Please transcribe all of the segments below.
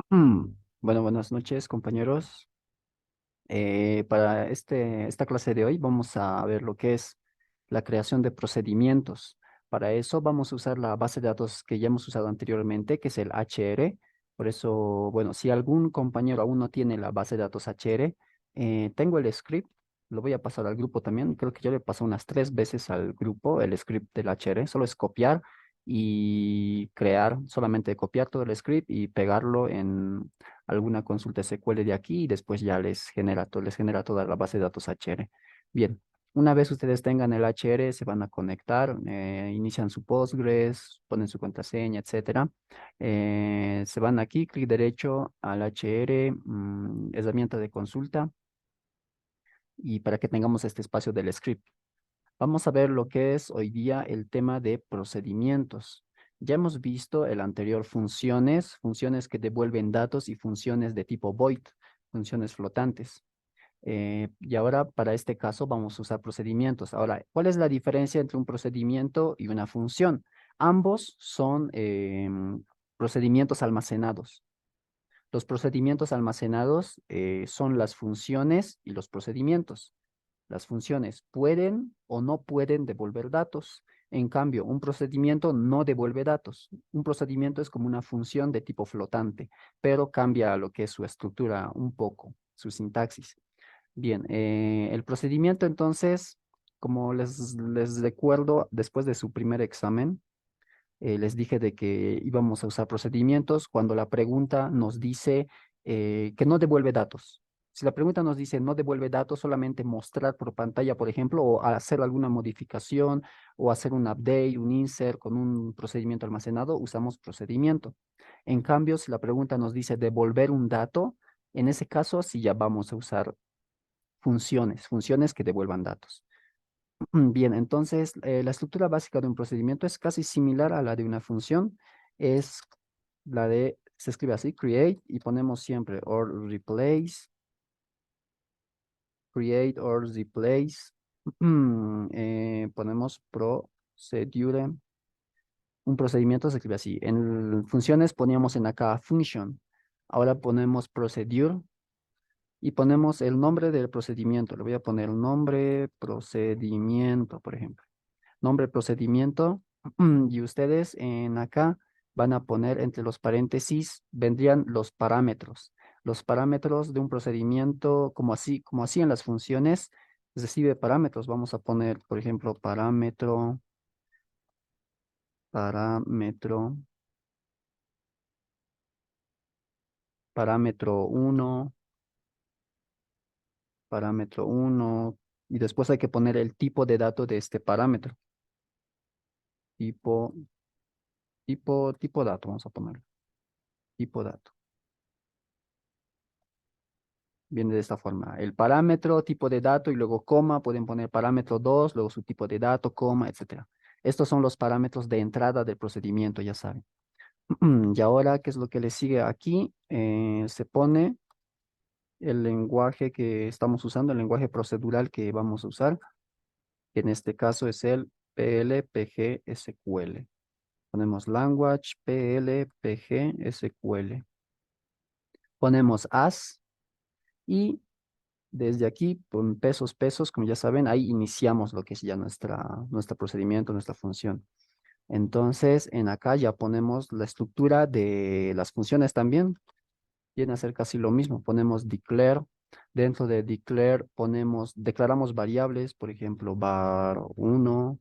Bueno, buenas noches, compañeros. Para esta clase de hoy vamos a ver lo que es la creación de procedimientos. Para eso vamos a usar la base de datos que ya hemos usado anteriormente, que es el HR. Por eso, bueno, si algún compañero aún no tiene la base de datos HR, tengo el script, lo voy a pasar al grupo también. Creo que yo le pasé unas 3 veces al grupo el script del HR. Solo es copiar y crear, solamente copiar todo el script y pegarlo en alguna consulta SQL de aquí y después ya les genera toda la base de datos HR. Bien, una vez ustedes tengan el HR, se van a conectar, inician su Postgres, ponen su contraseña, etcétera. Se van aquí, clic derecho al HR, herramienta de consulta, y para que tengamos este espacio del script. Vamos a ver lo que es hoy día el tema de procedimientos. Ya hemos visto el anterior funciones que devuelven datos y funciones de tipo void, funciones flotantes. Y ahora para este caso vamos a usar procedimientos. Ahora, ¿cuál es la diferencia entre un procedimiento y una función? Ambos son procedimientos almacenados. Los procedimientos almacenados son las funciones y los procedimientos. Las funciones pueden o no pueden devolver datos. En cambio, un procedimiento no devuelve datos. Un procedimiento es como una función de tipo flotante, pero cambia lo que es su estructura un poco, su sintaxis. Bien, el procedimiento entonces, como les recuerdo, después de su primer examen, les dije de que íbamos a usar procedimientos cuando la pregunta nos dice que no devuelve datos. Si la pregunta nos dice no devuelve datos, solamente mostrar por pantalla, por ejemplo, o hacer alguna modificación o hacer un update, un insert con un procedimiento almacenado, usamos procedimiento. En cambio, si la pregunta nos dice devolver un dato, en ese caso sí ya vamos a usar funciones que devuelvan datos. Bien, entonces la estructura básica de un procedimiento es casi similar a la de una función. Es la de, se escribe así, create, y ponemos siempre or replace, create or replace. Ponemos procedure. Un procedimiento se escribe así. En funciones poníamos en acá function. Ahora ponemos procedure y ponemos el nombre del procedimiento. Le voy a poner nombre procedimiento, por ejemplo. Nombre procedimiento, y ustedes en acá van a poner entre los paréntesis, vendrían los parámetros de un procedimiento, como así en las funciones, recibe parámetros. Vamos a poner, por ejemplo, parámetro, parámetro uno parámetro uno y después hay que poner el tipo de dato de este parámetro, tipo, tipo dato, vamos a poner, tipo dato. Viene de esta forma. El parámetro, tipo de dato y luego coma, pueden poner parámetro 2 luego su tipo de dato, coma, etcétera. Estos son los parámetros de entrada del procedimiento, ya saben. Y ahora, ¿qué es lo que le sigue aquí? Se pone el lenguaje que estamos usando, el lenguaje procedural que vamos a usar, que en este caso es el PLPG SQL. Ponemos language PLPG SQL. Ponemos as y desde aquí, con pesos, como ya saben, ahí iniciamos lo que es ya nuestro procedimiento, nuestra función. Entonces, en acá ya ponemos la estructura de las funciones también. Viene a ser casi lo mismo. Ponemos declare. Dentro de declare declaramos variables, por ejemplo, var uno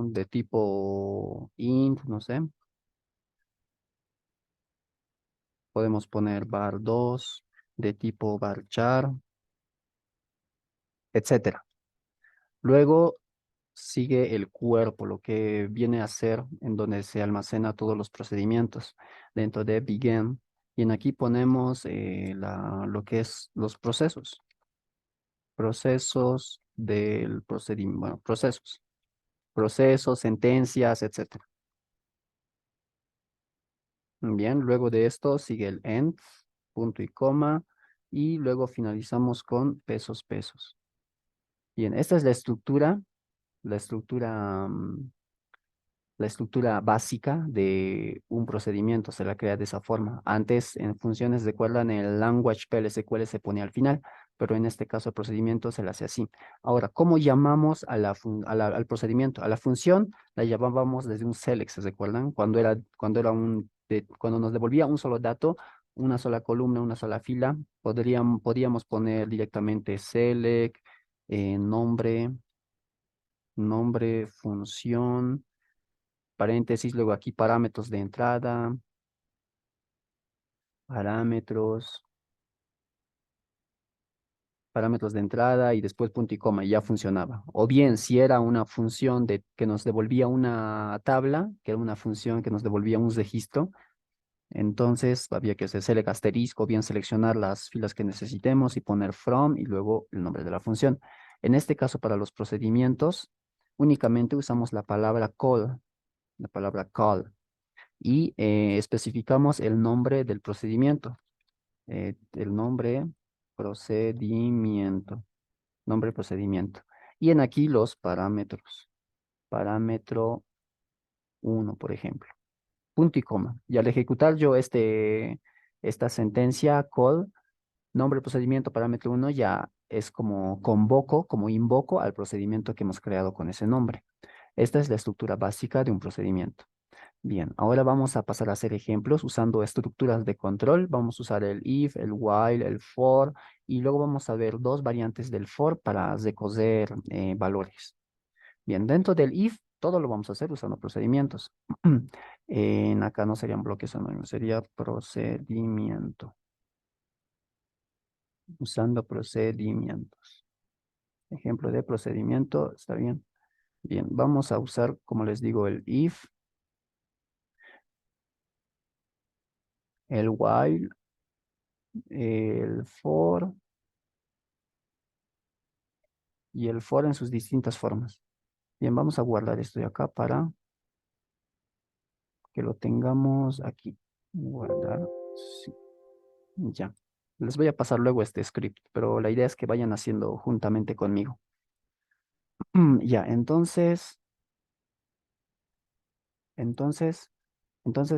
de tipo int, no sé. Podemos poner var2 de tipo varchar, etcétera. Luego sigue el cuerpo, lo que viene a ser en donde se almacena todos los procedimientos dentro de begin. Y en aquí ponemos lo que es los procesos del procedimiento, bueno, procesos, sentencias, etcétera. Bien, luego de esto sigue el end, punto y coma, y luego finalizamos con pesos. Bien, esta es la estructura la estructura básica de un procedimiento, se la crea de esa forma. Antes, en funciones, recuerdan, el language PLSQL se pone al final, pero en este caso el procedimiento se le hace así. Ahora, ¿cómo llamamos a al procedimiento? A la función la llamábamos desde un select, ¿se recuerdan? Cuando nos devolvía un solo dato, una sola columna, una sola fila, podíamos poner directamente select, nombre, función, paréntesis, luego aquí parámetros, parámetros de entrada y después punto y coma, y ya funcionaba. O bien, si era una función que nos devolvía una tabla, que era una función que nos devolvía un registro, entonces había que hacer select asterisco, o bien seleccionar las filas que necesitemos y poner from y luego el nombre de la función. En este caso, para los procedimientos, únicamente usamos la palabra call, y especificamos el nombre del procedimiento. El procedimiento, nombre procedimiento. Y en aquí los parámetros. Parámetro uno, por ejemplo. Punto y coma. Y al ejecutar yo esta sentencia, call, nombre procedimiento, parámetro uno, ya es como convoco, como invoco al procedimiento que hemos creado con ese nombre. Esta es la estructura básica de un procedimiento. Bien, ahora vamos a pasar a hacer ejemplos usando estructuras de control. Vamos a usar el if, el while, el for, y luego vamos a ver dos variantes del for para recoger valores. Bien, dentro del if, todo lo vamos a hacer usando procedimientos. Acá no serían bloques anónimos, sería procedimiento, usando procedimientos. Ejemplo de procedimiento, ¿está bien? Bien, vamos a usar, como les digo, el if, el while, el for y el for en sus distintas formas. Bien, vamos a guardar esto de acá para que lo tengamos aquí. Guardar, sí, ya. Les voy a pasar luego este script, pero la idea es que vayan haciendo juntamente conmigo. Ya, entonces, entonces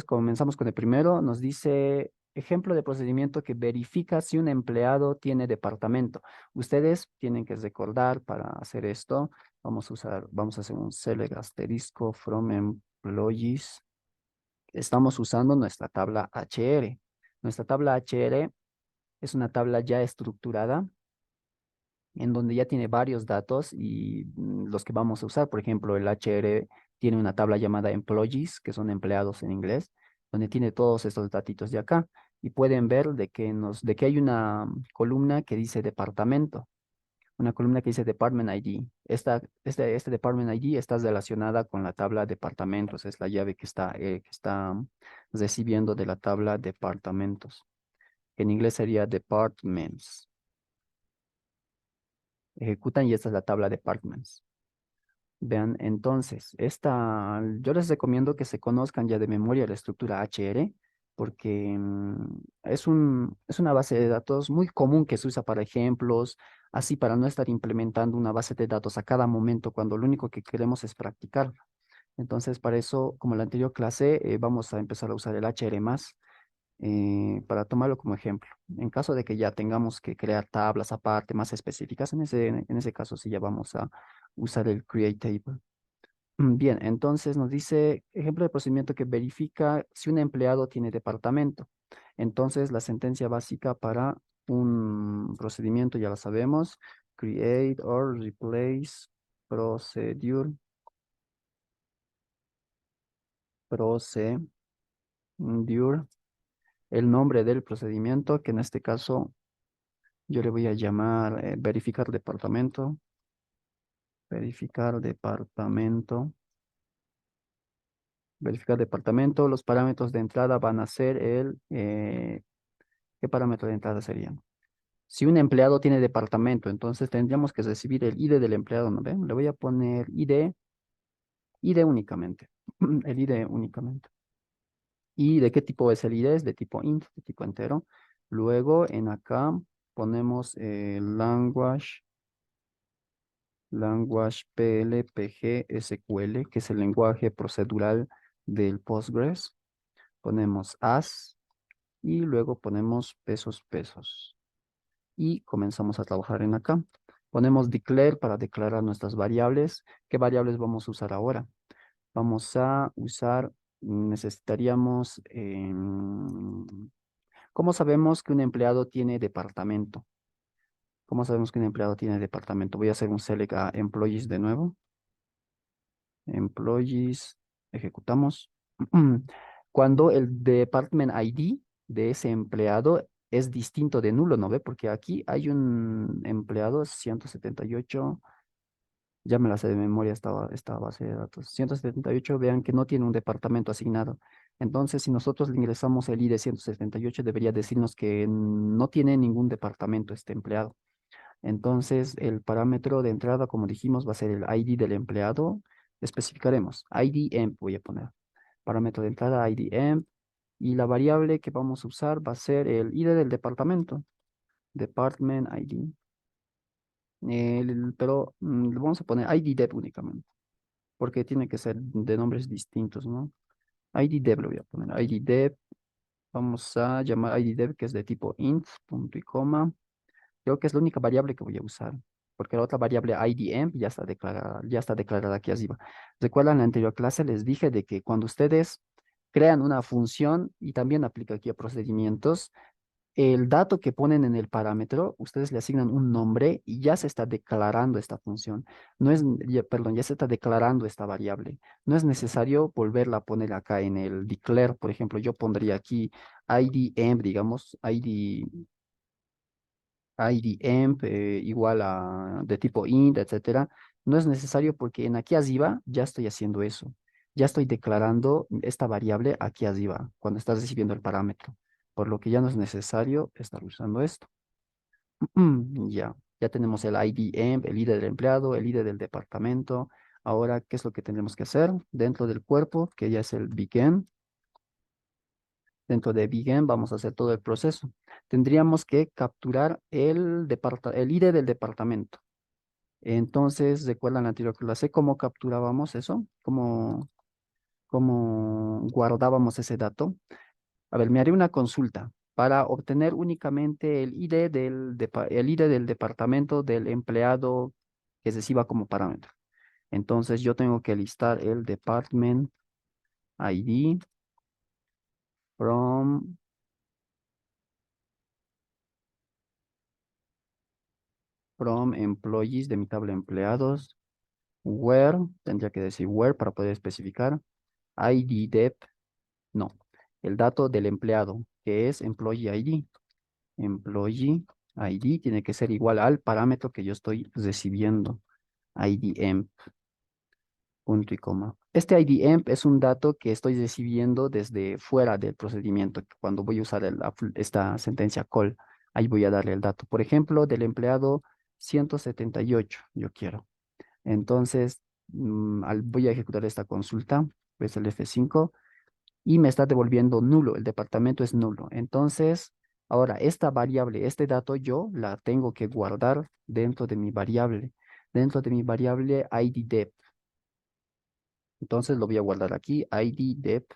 comenzamos con el primero. Nos dice ejemplo de procedimiento que verifica si un empleado tiene departamento. Ustedes tienen que recordar para hacer esto. Vamos a hacer un select asterisco from employees. Estamos usando nuestra tabla HR. Nuestra tabla HR es una tabla ya estructurada en donde ya tiene varios datos y los que vamos a usar. Por ejemplo, el HR tiene una tabla llamada employees, que son empleados en inglés, donde tiene todos estos datitos de acá. Y pueden ver de que hay una columna que dice departamento, una columna que dice Department ID. Este Department ID está relacionada con la tabla departamentos, es la llave que está recibiendo de la tabla departamentos. En inglés sería departments. Ejecutan y esta es la tabla departments. Vean, entonces, yo les recomiendo que se conozcan ya de memoria la estructura HR, porque es una base de datos muy común que se usa para ejemplos, así para no estar implementando una base de datos a cada momento cuando lo único que queremos es practicar. Entonces, para eso, como en la anterior clase, vamos a empezar a usar el HR más para tomarlo como ejemplo. En caso de que ya tengamos que crear tablas aparte más específicas, en ese caso sí ya vamos a usar el create table. Bien, entonces nos dice ejemplo de procedimiento que verifica si un empleado tiene departamento. Entonces la sentencia básica para un procedimiento ya la sabemos: create or replace procedure, procedure, el nombre del procedimiento, que en este caso yo le voy a llamar verificar departamento. Verificar departamento. Los parámetros de entrada van a ser ¿qué parámetro de entrada serían? Si un empleado tiene departamento, entonces tendríamos que recibir el ID del empleado, ¿no ven? Le voy a poner ID únicamente, el ID únicamente. ¿Y de qué tipo es el ID? Es de tipo int, de tipo entero. Luego en acá ponemos el language language PLPG SQL, que es el lenguaje procedural del Postgres. Ponemos as y luego ponemos pesos, pesos. Y comenzamos a trabajar en acá. Ponemos declare para declarar nuestras variables. ¿Qué variables vamos a usar ahora? Vamos a usar, necesitaríamos, ¿cómo sabemos que un empleado tiene departamento? ¿Cómo sabemos que un empleado tiene departamento? Voy a hacer un select a employees de nuevo. Employees, ejecutamos. Cuando el department ID de ese empleado es distinto de nulo, ¿no ve? Porque aquí hay un empleado 178, ya me la sé de memoria esta base de datos. 178, vean que no tiene un departamento asignado. Entonces, si nosotros le ingresamos el ID 178, debería decirnos que no tiene ningún departamento este empleado. Entonces, el parámetro de entrada, como dijimos, va a ser el ID del empleado. Especificaremos ID emp, voy a poner. Parámetro de entrada ID emp. Y la variable que vamos a usar va a ser el ID del departamento. Department ID. Pero le vamos a poner ID dev únicamente, porque tiene que ser de nombres distintos, ¿no? ID dev lo voy a poner. ID dev. Vamos a llamar ID dev, que es de tipo int, punto y coma. Creo que es la única variable que voy a usar, porque la otra variable IDEMP ya está declarada aquí arriba. Recuerdan, en la anterior clase les dije de que cuando ustedes crean una función y también aplica aquí a procedimientos, el dato que ponen en el parámetro, ustedes le asignan un nombre y ya se está declarando esta función. No es, perdón, ya se está declarando esta variable. No es necesario volverla a poner acá en el declare. Por ejemplo, yo pondría aquí IDEMP, digamos, IDEMP igual a de tipo int, etcétera. No es necesario porque en aquí arriba ya estoy haciendo eso. Ya estoy declarando esta variable aquí arriba cuando estás recibiendo el parámetro. Por lo que ya no es necesario estar usando esto. Ya tenemos el IDEMP, el ID del empleado, el ID del departamento. Ahora, ¿qué es lo que tenemos que hacer? Dentro del cuerpo, que ya es el begin. Dentro de begin vamos a hacer todo el proceso. Tendríamos que capturar el ID del departamento. Entonces, ¿recuerdan la anterior clase cómo capturábamos eso? ¿Cómo guardábamos ese dato? A ver, me haré una consulta para obtener únicamente el ID del departamento del empleado que reciba como parámetro. Entonces, yo tengo que listar el department ID from employees de mi tabla empleados, where, tendría que decir where para poder especificar, ID dep, no, el dato del empleado, que es employee ID. Employee ID tiene que ser igual al parámetro que yo estoy recibiendo, ID emp, punto y coma. Este ID emp es un dato que estoy recibiendo desde fuera del procedimiento, cuando voy a usar esta sentencia call, ahí voy a darle el dato. Por ejemplo, del empleado 178, yo quiero. Entonces, voy a ejecutar esta consulta, pues el F5, y me está devolviendo nulo, el departamento es nulo. Entonces, ahora esta variable, este dato yo la tengo que guardar dentro de mi variable IDDEP. Entonces lo voy a guardar aquí, IDDEP.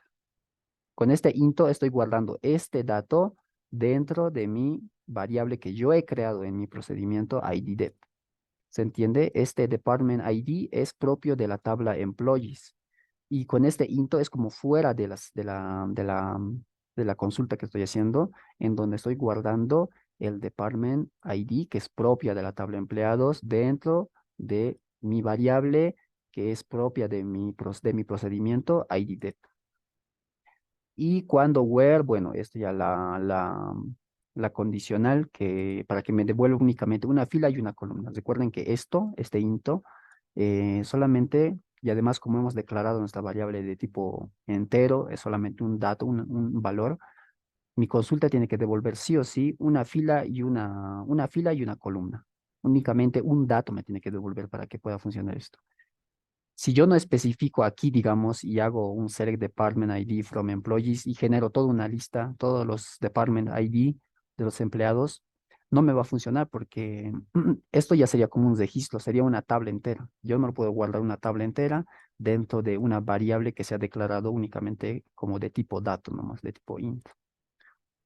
Con este into estoy guardando este dato dentro de mi variable que yo he creado en mi procedimiento IDDEP. ¿Se entiende? Este department ID es propio de la tabla employees. Y con este into es como fuera de la consulta que estoy haciendo, en donde estoy guardando el department ID, que es propia de la tabla empleados, dentro de mi variable, que es propia de mi procedimiento IDDEP. Y cuando where, bueno, esto ya la condicional que para que me devuelva únicamente una fila y una columna. Recuerden que este into, solamente, y además como hemos declarado nuestra variable de tipo entero, es solamente un dato, un valor, mi consulta tiene que devolver sí o sí una fila y una columna. Únicamente un dato me tiene que devolver para que pueda funcionar esto. Si yo no especifico aquí, digamos, y hago un select department ID from employees y genero toda una lista, todos los department ID de los empleados, no me va a funcionar porque esto ya sería como un registro, sería una tabla entera. Yo no puedo guardar una tabla entera dentro de una variable que se ha declarado únicamente como de tipo dato, nomás de tipo int.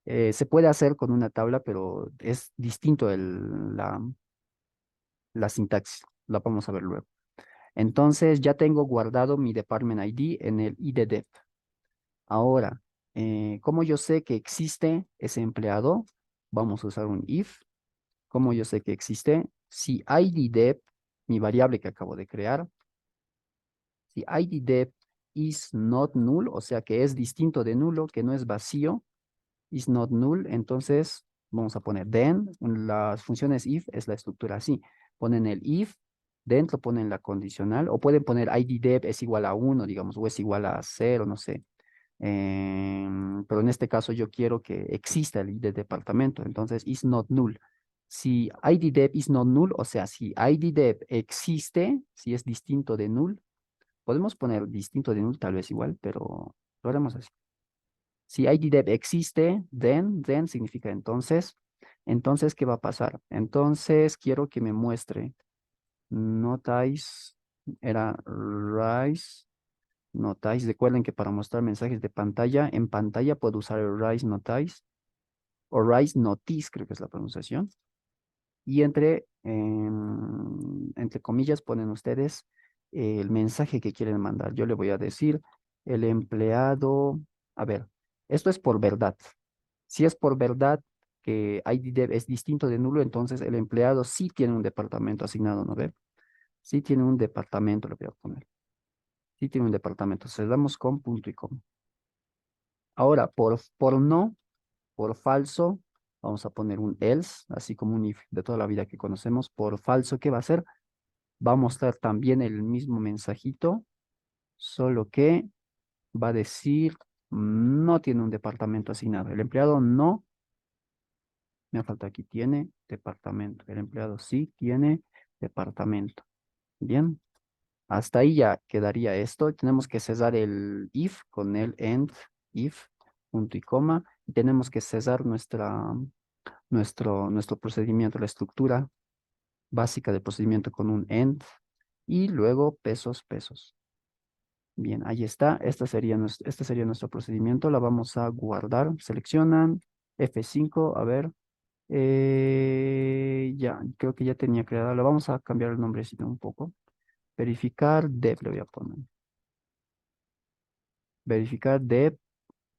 Se puede hacer con una tabla, pero es distinto la sintaxis. La vamos a ver luego. Entonces ya tengo guardado mi department ID en el IDDEP. Ahora, como yo sé que existe ese empleado, vamos a usar un if. Como yo sé que existe, si IDDEP, mi variable que acabo de crear, si IDDEP is not null, o sea que es distinto de nulo, que no es vacío, is not null, entonces vamos a poner then, las funciones if es la estructura así, ponen el if, dentro ponen la condicional, o pueden poner IDDEP es igual a 1, digamos, o es igual a 0, no sé. Pero en este caso yo quiero que exista el ID de departamento, entonces is not null. Si IDDEP is not null, o sea, si IDDEP existe, si es distinto de null, podemos poner distinto de null tal vez igual, pero lo haremos así. Si IDDEP existe, then significa entonces. Entonces, ¿qué va a pasar? Entonces, quiero que me muestre notice, era rise, notice. Recuerden que para mostrar mensajes de pantalla, en pantalla puedo usar el rise notice o rise notice, creo que es la pronunciación. Y entre comillas ponen ustedes el mensaje que quieren mandar. Yo le voy a decir el empleado, a ver, esto es por verdad. Si es por verdad que IDDEV es distinto de nulo, entonces el empleado sí tiene un departamento asignado, ¿no ve? Sí tiene un departamento, le voy a poner. Sí tiene un departamento. Cerramos con punto y coma. Ahora, por no, por falso, vamos a poner un else, así como un if de toda la vida que conocemos. Por falso, ¿qué va a hacer? Va a mostrar también el mismo mensajito, solo que va a decir no tiene un departamento asignado. El empleado no, me falta aquí, tiene departamento. El empleado sí tiene departamento. Bien, hasta ahí ya quedaría esto. Tenemos que cesar el if con el end, if, punto y coma. Y tenemos que cesar nuestro procedimiento, la estructura básica del procedimiento con un end y luego pesos, pesos. Bien, ahí está. Este sería nuestro procedimiento. La vamos a guardar. Seleccionan F5. A ver. Ya, creo que ya tenía creada. La vamos a cambiar el nombrecito un poco. Verificar dev le voy a poner. Verificar dev.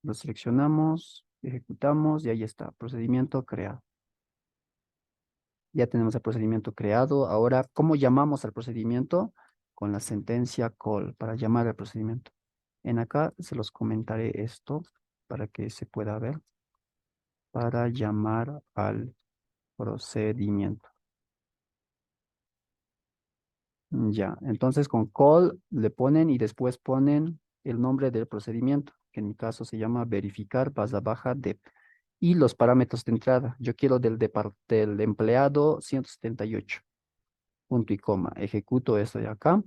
Lo seleccionamos, ejecutamos y ahí está. Procedimiento creado. Ya tenemos el procedimiento creado. Ahora, ¿cómo llamamos al procedimiento? Con la sentencia call para llamar al procedimiento. En acá se los comentaré esto para que se pueda ver. Para llamar al procedimiento. Ya, entonces con call le ponen y después ponen el nombre del procedimiento, que en mi caso se llama verificar barra baja de y los parámetros de entrada. Yo quiero del empleado 178, punto y coma. Ejecuto esto de acá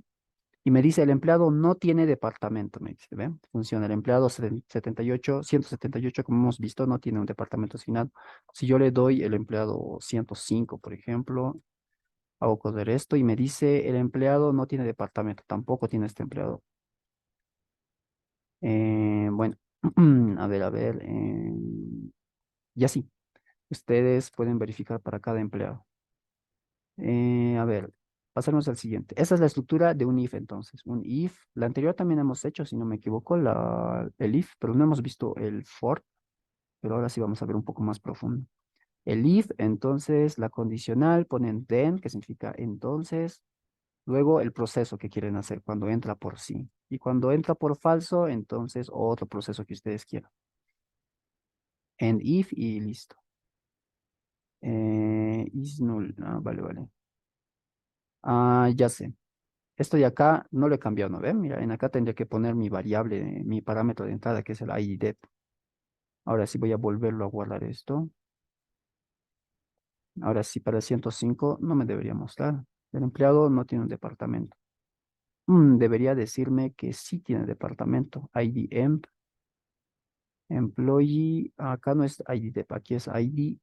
y me dice el empleado no tiene departamento, me dice, ¿ven? Funciona. El empleado 178, como hemos visto, no tiene un departamento asignado. Si yo le doy el empleado 105, por ejemplo, hago coder esto y me dice el empleado no tiene departamento, tampoco tiene este empleado. Bueno, a ver, ya sí, ustedes pueden verificar para cada empleado. A ver, pasarnos al siguiente. Esa es la estructura de un if entonces. Un if, la anterior también hemos hecho, si no me equivoco, el if, pero no hemos visto el for, pero ahora sí vamos a ver un poco más profundo. El if, entonces, la condicional, ponen then, que significa entonces, luego el proceso que quieren hacer cuando entra por sí. Y cuando entra por falso, entonces otro proceso que ustedes quieran. And if y listo. Is null. Ah, vale, vale. Ah, ya sé. Esto de acá no lo he cambiado, ¿no ven? Mira, en acá tendría que poner mi variable, mi parámetro de entrada, que es el IDEP. Ahora sí voy a volverlo a guardar esto. Ahora sí, para el 105 no me debería mostrar. El empleado no tiene un departamento. Debería decirme que sí tiene departamento. ID emp, employee, acá no es ID dep, aquí es ID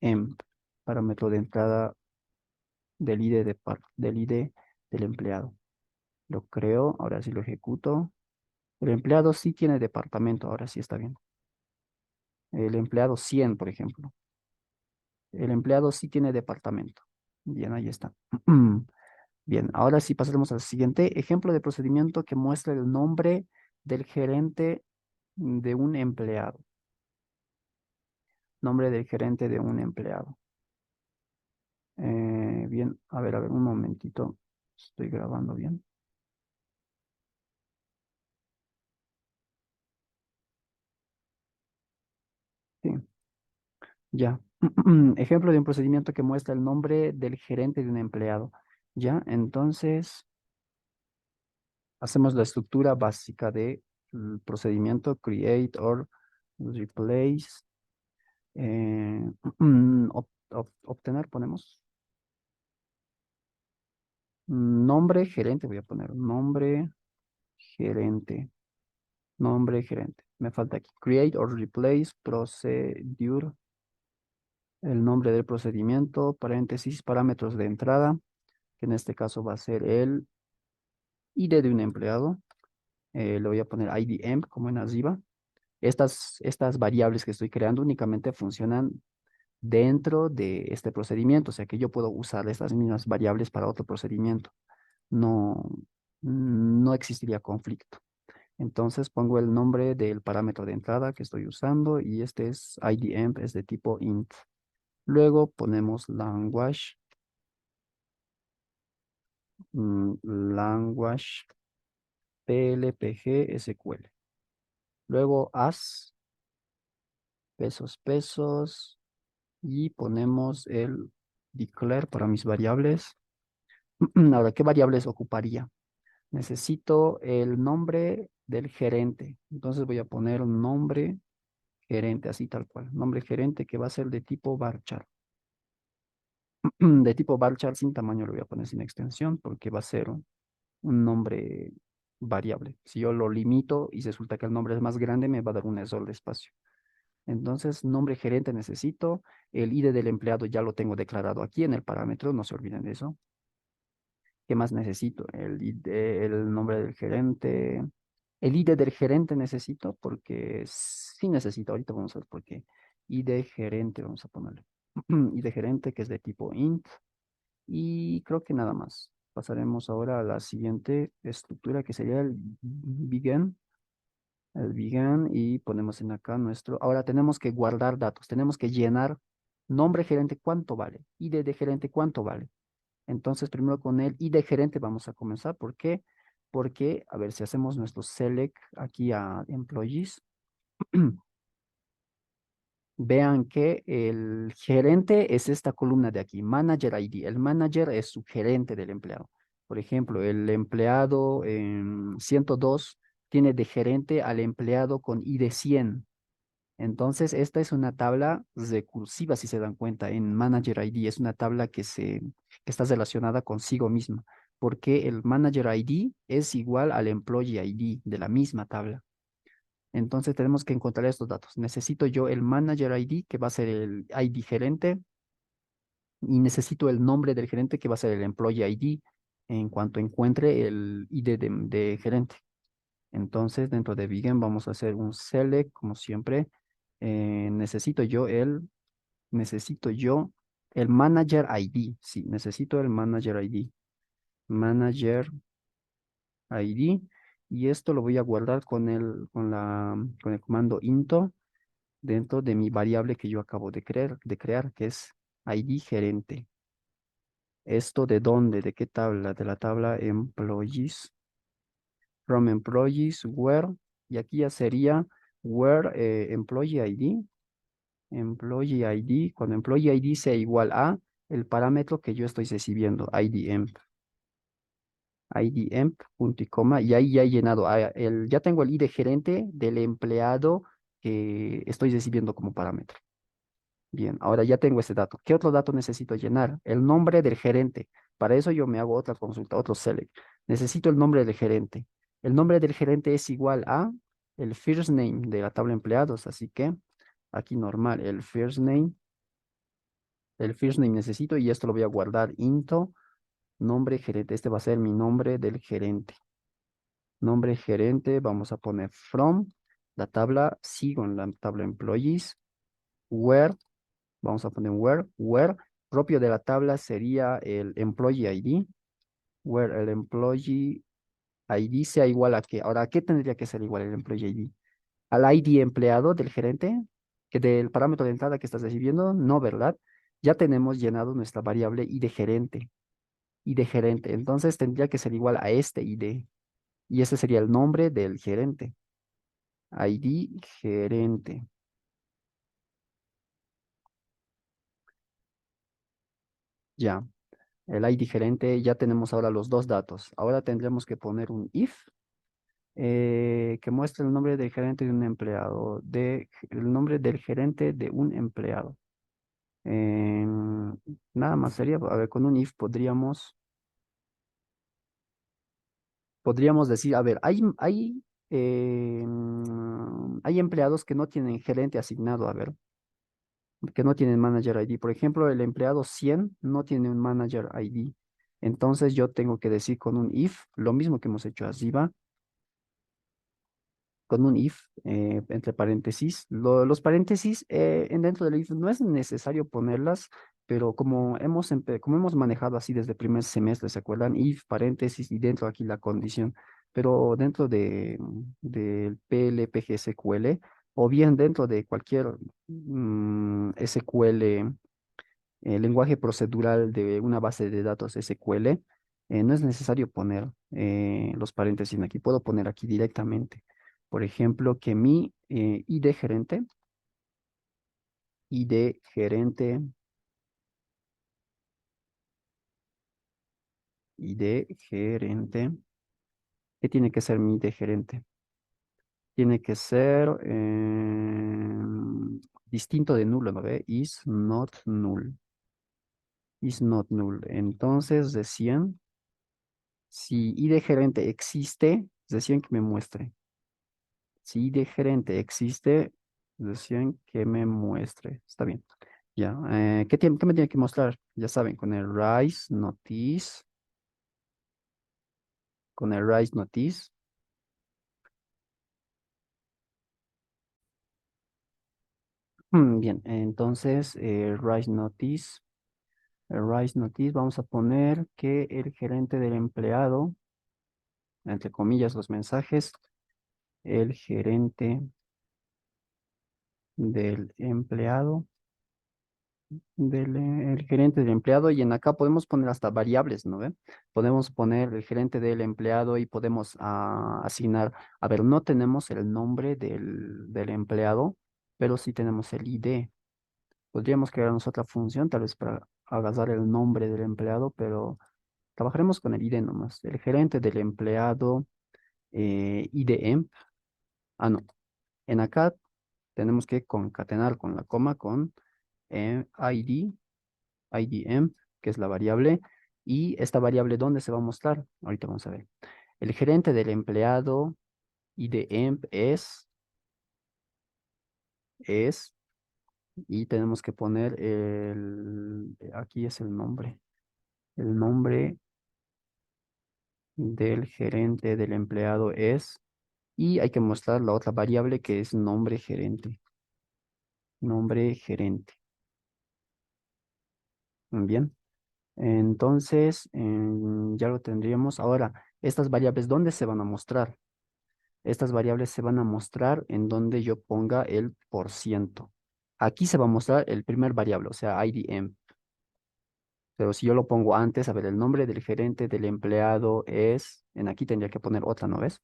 emp. parámetro de entrada del ID, del ID del empleado. Lo creo, ahora sí lo ejecuto. El empleado sí tiene departamento, ahora sí está bien. El empleado 100, por ejemplo. El empleado sí tiene departamento. Bien, ahí está. Bien, ahora sí pasaremos al siguiente ejemplo de procedimiento que muestra el nombre del gerente de un empleado. Nombre del gerente de un empleado. Bien, a ver, un momentito. Estoy grabando bien. Sí, ya. Ejemplo de un procedimiento que muestra el nombre del gerente de un empleado. Ya, entonces hacemos la estructura básica de procedimiento create or replace. eh, obtener, ponemos nombre gerente, voy a poner gerente, nombre gerente. Me falta aquí. Create or replace procedure, el nombre del procedimiento, paréntesis, parámetros de entrada, que en este caso va a ser el ID de un empleado. Le voy a poner IDEMP como en arriba. Estas variables que estoy creando únicamente funcionan dentro de este procedimiento, o sea que yo puedo usar estas mismas variables para otro procedimiento. No, no existiría conflicto. Entonces pongo el nombre del parámetro de entrada que estoy usando y este es IDEMP, es de tipo int. Luego ponemos language PLPG SQL. Luego as pesos y ponemos el declare para mis variables. Ahora, ¿qué variables ocuparía? Necesito el nombre del gerente. Entonces voy a poner un nombre gerente, así tal cual. Nombre gerente que va a ser de tipo varchar. De tipo varchar sin tamaño lo voy a poner sin extensión porque va a ser un nombre variable. Si yo lo limito y resulta que el nombre es más grande, me va a dar un error de espacio. Entonces, nombre gerente necesito. El ID del empleado ya lo tengo declarado aquí en el parámetro, no se olviden de eso. ¿Qué más necesito? El ID, el nombre del gerente. El ID del gerente necesito porque sí necesito. Ahorita vamos a ver por qué. ID gerente, vamos a ponerle. ID gerente que es de tipo int. Y creo que nada más. Pasaremos ahora a la siguiente estructura que sería el begin. El begin y ponemos en acá nuestro. Ahora tenemos que guardar datos. Tenemos que llenar nombre gerente, ¿cuánto vale? ID de gerente, ¿cuánto vale? Entonces, primero con el ID gerente vamos a comenzar. ¿Por qué? Porque, a ver, si hacemos nuestro select aquí a employees, vean que el gerente es esta columna de aquí, Manager ID. El manager es su gerente del empleado. Por ejemplo, el empleado 102 tiene de gerente al empleado con ID 100. Entonces, esta es una tabla recursiva, si se dan cuenta, en Manager ID. Es una tabla que está relacionada consigo misma, porque el Manager ID es igual al Employee ID de la misma tabla. Entonces, tenemos que encontrar estos datos. Necesito yo el Manager ID, que va a ser el ID gerente, y necesito el nombre del gerente, que va a ser el Employee ID, en cuanto encuentre el ID de gerente. Entonces, dentro de Begin vamos a hacer un select, como siempre. Necesito yo el Manager ID. Sí, necesito el Manager ID. Manager ID. Y esto lo voy a guardar con el comando into dentro de mi variable que yo acabo de crear, que es ID gerente. ¿Esto de dónde? ¿De qué tabla? De la tabla employees. From employees, where. Y aquí ya sería where employee ID. Employee ID. Cuando employee ID sea igual a el parámetro que yo estoy recibiendo, IDEMP. IDEMP, punto y coma. Y ahí ya he llenado. Ya tengo el ID gerente del empleado que estoy recibiendo como parámetro. Bien, ahora ya tengo ese dato. ¿Qué otro dato necesito llenar? El nombre del gerente. Para eso yo me hago otra consulta, otro select. Necesito el nombre del gerente. El nombre del gerente es igual a el first name de la tabla empleados, así que aquí normal, el first name el first name necesito y esto lo voy a guardar into nombre gerente. Este va a ser mi nombre del gerente. Nombre gerente, vamos a poner from, la tabla, sigo en la tabla employees, where, vamos a poner where, propio de la tabla sería el employee ID, where el employee ID sea igual a qué. Ahora, ¿a qué tendría que ser igual el employee ID? Al ID empleado del gerente, que del parámetro de entrada que estás recibiendo, no, ¿verdad? Ya tenemos llenado nuestra variable ID gerente, ID gerente. Entonces tendría que ser igual a este ID. Y ese sería el nombre del gerente. ID gerente. Ya. El ID gerente, ya tenemos ahora los dos datos. Ahora tendremos que poner un if que muestre el nombre del gerente de un empleado, el nombre del gerente de un empleado. Nada más sería, a ver, con un if podríamos decir, a ver, hay empleados que no tienen gerente asignado, a ver, que no tienen manager ID. Por ejemplo, el empleado 100 no tiene un manager ID. Entonces yo tengo que decir con un if, lo mismo que hemos hecho arriba, con un if entre paréntesis. Los paréntesis dentro del if no es necesario ponerlas, pero como hemos manejado así desde el primer semestre, ¿se acuerdan? If, paréntesis y dentro aquí la condición. Pero dentro del PL, PG, SQL, o bien dentro de cualquier SQL, lenguaje procedural de una base de datos SQL, no es necesario poner los paréntesis aquí. Puedo poner aquí directamente. Por ejemplo, que mi ID gerente, ID gerente, ¿qué tiene que ser mi ID gerente? Tiene que ser distinto de nulo, ¿no ve? Is not null. Is not null. Entonces decían, si ID gerente existe, decían que me muestre. Si de gerente existe, decían que me muestre. Está bien. Ya. ¿Qué me tiene que mostrar? Ya saben, con el rise notice. Bien, entonces, rise notice, vamos a poner que el gerente del empleado, entre comillas, los mensajes, el gerente del empleado el gerente del empleado y en acá podemos poner hasta variables, ¿no ve? Podemos poner el gerente del empleado y podemos asignar, a ver, no tenemos el nombre del empleado, pero sí tenemos el ID. Podríamos crearnos otra función, tal vez para agarrar el nombre del empleado, pero trabajaremos con el ID nomás. El gerente del empleado, IDEMP. Ah, no. En acá tenemos que concatenar con la coma con ID IDEMP, que es la variable, y esta variable, ¿dónde se va a mostrar? Ahorita vamos a ver. El gerente del empleado IDEMP es, y tenemos que poner aquí es el nombre del gerente del empleado es, y hay que mostrar la otra variable que es nombre gerente. Bien, entonces ya lo tendríamos. Ahora, estas variables, ¿dónde se van a mostrar? Estas variables se van a mostrar en donde yo ponga el por ciento. Aquí se va a mostrar el primer variable, o sea, IDM. Pero si yo lo pongo antes, a ver, el nombre del gerente del empleado es, en aquí tendría que poner otra, ¿no ves?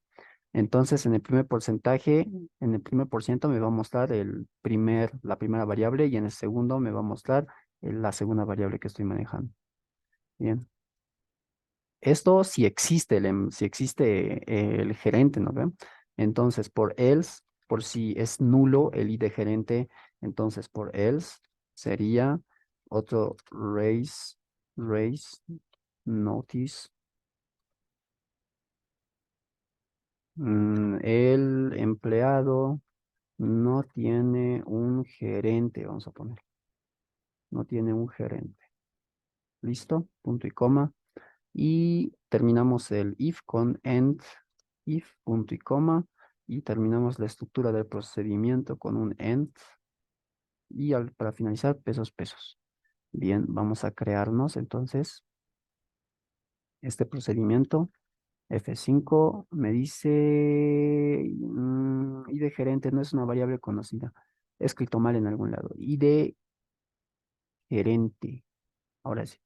Entonces, en el primer porcentaje, en el primer por ciento me va a mostrar la primera variable y en el segundo me va a mostrar la segunda variable que estoy manejando. Bien. Esto si existe el gerente, ¿no ve? Entonces, por else, por si es nulo el ID gerente, entonces por else sería otro raise notice. El empleado no tiene un gerente, vamos a poner. no tiene un gerente. ¿Listo? Punto y coma. Y terminamos el if con end, if, punto y coma. Y terminamos la estructura del procedimiento con un end. Y para finalizar, pesos, pesos. Bien, vamos a crearnos entonces este procedimiento. F5 me dice, ID gerente no es una variable conocida. He escrito mal en algún lado. ID gerente. Ahora sí,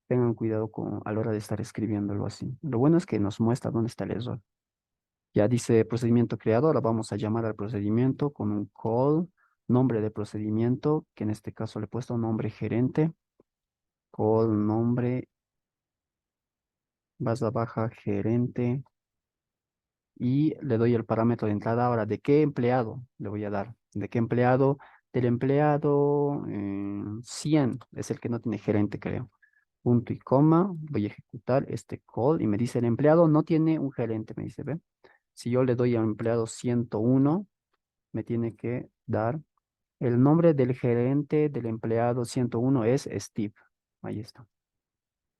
tengan cuidado a la hora de estar escribiéndolo así. Lo bueno es que nos muestra dónde está el error. Ya dice procedimiento creado. Ahora vamos a llamar al procedimiento con un call, nombre de procedimiento, que en este caso le he puesto nombre gerente, call nombre, barra baja gerente. Y le doy el parámetro de entrada. Ahora, ¿de qué empleado le voy a dar? ¿De qué empleado? Del empleado 100, es el que no tiene gerente, creo. Punto y coma, voy a ejecutar este call y me dice el empleado no tiene un gerente, me dice, ¿ve? Si yo le doy al empleado 101, me tiene que dar el nombre del gerente del empleado 101 es Steve. Ahí está.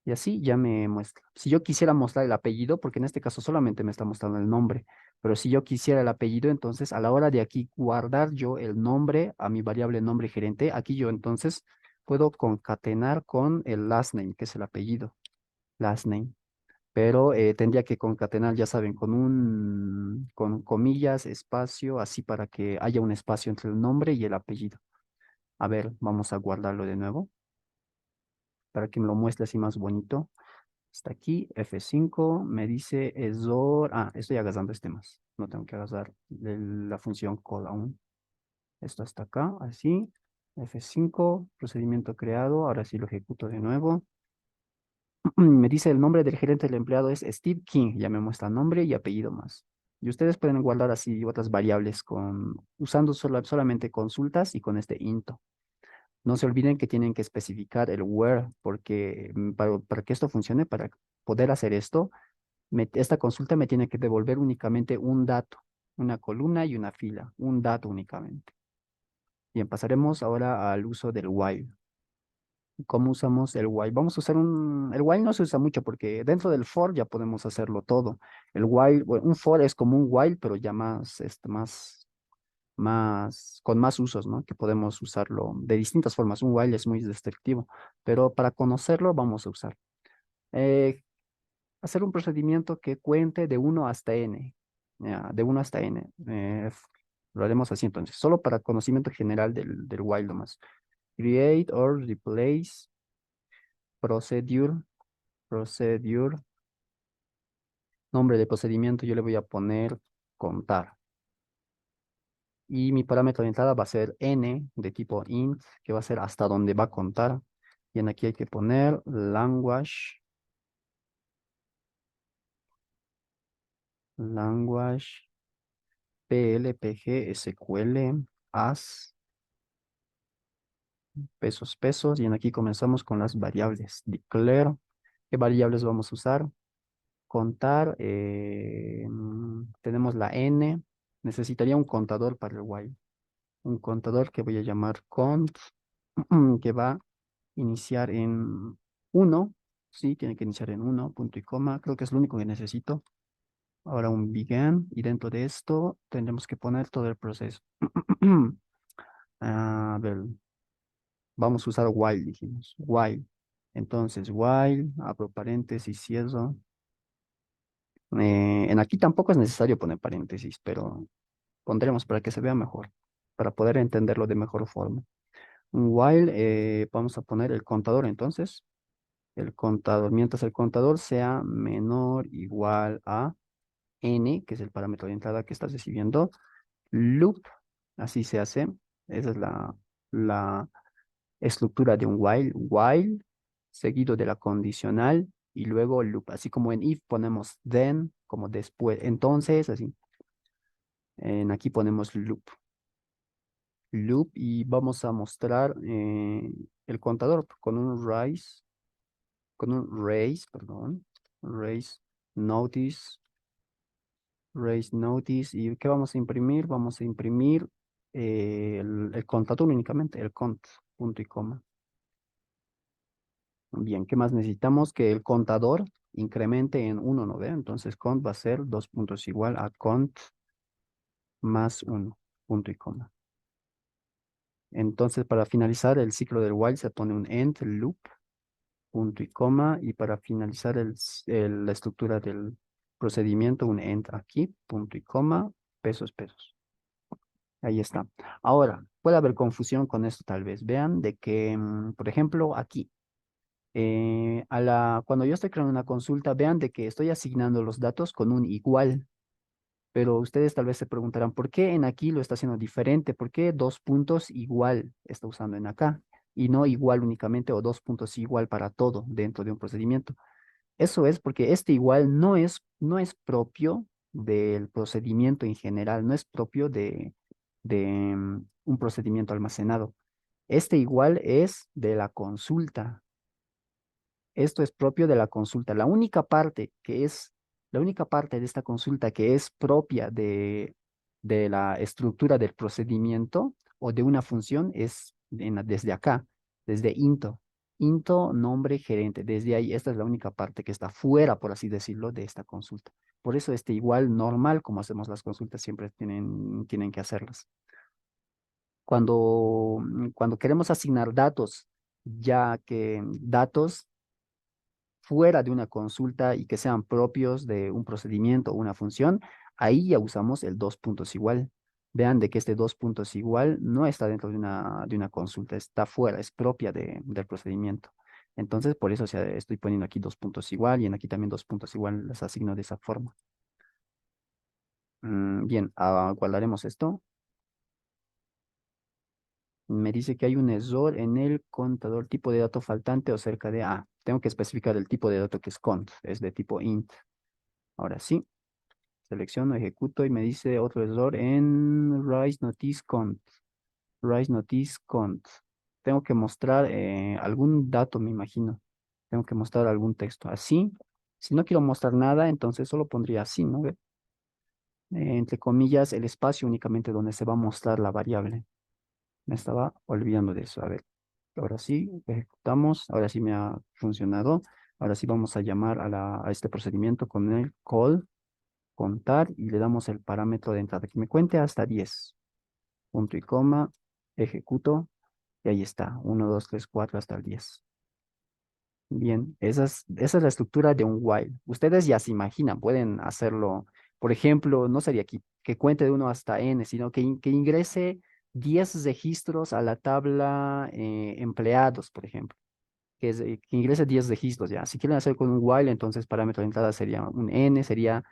Y así ya me muestra. Si yo quisiera mostrar el apellido, porque en este caso solamente me está mostrando el nombre, pero si yo quisiera el apellido, entonces a la hora de aquí guardar yo el nombre a mi variable nombre gerente, aquí yo entonces puedo concatenar con el last name, que es el apellido, last name. Pero tendría que concatenar, ya saben, con comillas, espacio, así para que haya un espacio entre el nombre y el apellido. A ver, vamos a guardarlo de nuevo para que me lo muestre así más bonito. Hasta aquí, F5, me dice error. Ah, estoy agarrando este más. No tengo que agarrar la función call aún. Esto hasta acá, así. F5, procedimiento creado. Ahora sí lo ejecuto de nuevo. Me dice el nombre del gerente del empleado es Steve King. Ya me muestra nombre y apellido más. Y ustedes pueden guardar así otras variables usando solamente consultas y con este into. No se olviden que tienen que especificar el where, porque para que esto funcione, para poder hacer esto, esta consulta me tiene que devolver únicamente un dato, una columna y una fila, un dato únicamente. Bien, pasaremos ahora al uso del while. ¿Cómo usamos el while? Vamos a usar el while no se usa mucho porque dentro del for ya podemos hacerlo todo. El while, bueno, un for es como un while, pero ya con más usos, ¿no? Que podemos usarlo de distintas formas. Un while es muy restrictivo, pero para conocerlo vamos a usar. Eh, hacer un procedimiento que cuente de uno hasta n, ya, de uno hasta n. Lo haremos así entonces, solo para conocimiento general del while nomás. Create or replace procedure, procedure, nombre de procedimiento, yo le voy a poner contar. Y mi parámetro de entrada va a ser n de tipo int, que va a ser hasta donde va a contar. Y en aquí hay que poner language, PLPG, SQL, as, pesos, pesos. Y en aquí comenzamos con las variables. Declare, ¿qué variables vamos a usar? Contar, tenemos la n. Necesitaría un contador para el while. Un contador que voy a llamar cont, que va a iniciar en uno. Sí, tiene que iniciar en uno, punto y coma. Creo que es lo único que necesito. Ahora un begin. Y dentro de esto tendremos que poner todo el proceso. A ver, vamos a usar while, dijimos. While. Entonces, while, abro paréntesis, cierro. En aquí tampoco es necesario poner paréntesis, pero pondremos para que se vea mejor, para poder entenderlo de mejor forma. Un while, vamos a poner el contador entonces. El contador, mientras el contador sea menor o igual a n, que es el parámetro de entrada que estás recibiendo, loop, así se hace. Esa es la estructura de un while seguido de la condicional y luego loop, así como en if ponemos then, como después, entonces, así. Aquí ponemos loop y vamos a mostrar el contador con un raise, perdón, raise notice, raise notice. ¿Y qué vamos a imprimir? Vamos a imprimir el contador únicamente, el cont, punto y coma. Bien, ¿qué más necesitamos? Que el contador incremente en uno, ¿no ve? Entonces cont va a ser dos puntos igual a cont más uno, punto y coma. Entonces, para finalizar el ciclo del while se pone un end loop, punto y coma, y para finalizar la estructura del procedimiento, un end aquí, punto y coma, pesos, pesos. Ahí está. Ahora, puede haber confusión con esto tal vez. Vean de que, por ejemplo, aquí, cuando yo estoy creando una consulta, vean de que estoy asignando los datos con un igual. Pero ustedes tal vez se preguntarán, ¿por qué en aquí lo está haciendo diferente? ¿Por qué dos puntos igual está usando en acá? Y no igual únicamente o dos puntos igual para todo dentro de un procedimiento. Eso es porque este igual no es propio del procedimiento en general, no es propio de un procedimiento almacenado. Este igual es de la consulta. Esto es propio de la consulta. La única parte de esta consulta que es propia de la estructura del procedimiento o de una función es desde acá, desde into. Into, nombre gerente. Desde ahí, esta es la única parte que está fuera, por así decirlo, de esta consulta. Por eso este igual normal, como hacemos las consultas, siempre tienen que hacerlas. Cuando queremos asignar datos, ya que datos fuera de una consulta y que sean propios de un procedimiento o una función, ahí ya usamos el dos puntos igual. Vean de que este dos puntos igual no está dentro de una consulta, está fuera, es propia del procedimiento. Entonces, por eso, o sea, estoy poniendo aquí dos puntos igual y en aquí también dos puntos igual, las asigno de esa forma. Bien, guardaremos esto. Me dice que hay un error en el contador tipo de dato faltante o cerca de A. Tengo que especificar el tipo de dato que es cont, es de tipo int. Ahora sí. Selecciono, ejecuto y me dice otro error en Rise Notice Cont. Rise Notice Cont. Tengo que mostrar algún dato, me imagino. Tengo que mostrar algún texto. Así. Si no quiero mostrar nada, entonces solo pondría así, ¿no? Ve. Entre comillas, el espacio únicamente donde se va a mostrar la variable. Me estaba olvidando de eso. A ver. Ahora sí, ejecutamos. Ahora sí me ha funcionado. Ahora sí vamos a llamar a este procedimiento con el call contar y le damos el parámetro de entrada que me cuente hasta 10. Punto y coma, ejecuto y ahí está, 1, 2, 3, 4 hasta el 10. Bien, esa es la estructura de un while. Ustedes ya se imaginan, pueden hacerlo, por ejemplo, no sería que cuente de uno hasta n, sino que ingrese 10 registros a la tabla empleados, por ejemplo. Que ingrese 10 registros ya. Si quieren hacer con un while, entonces parámetro de entrada sería un n, sería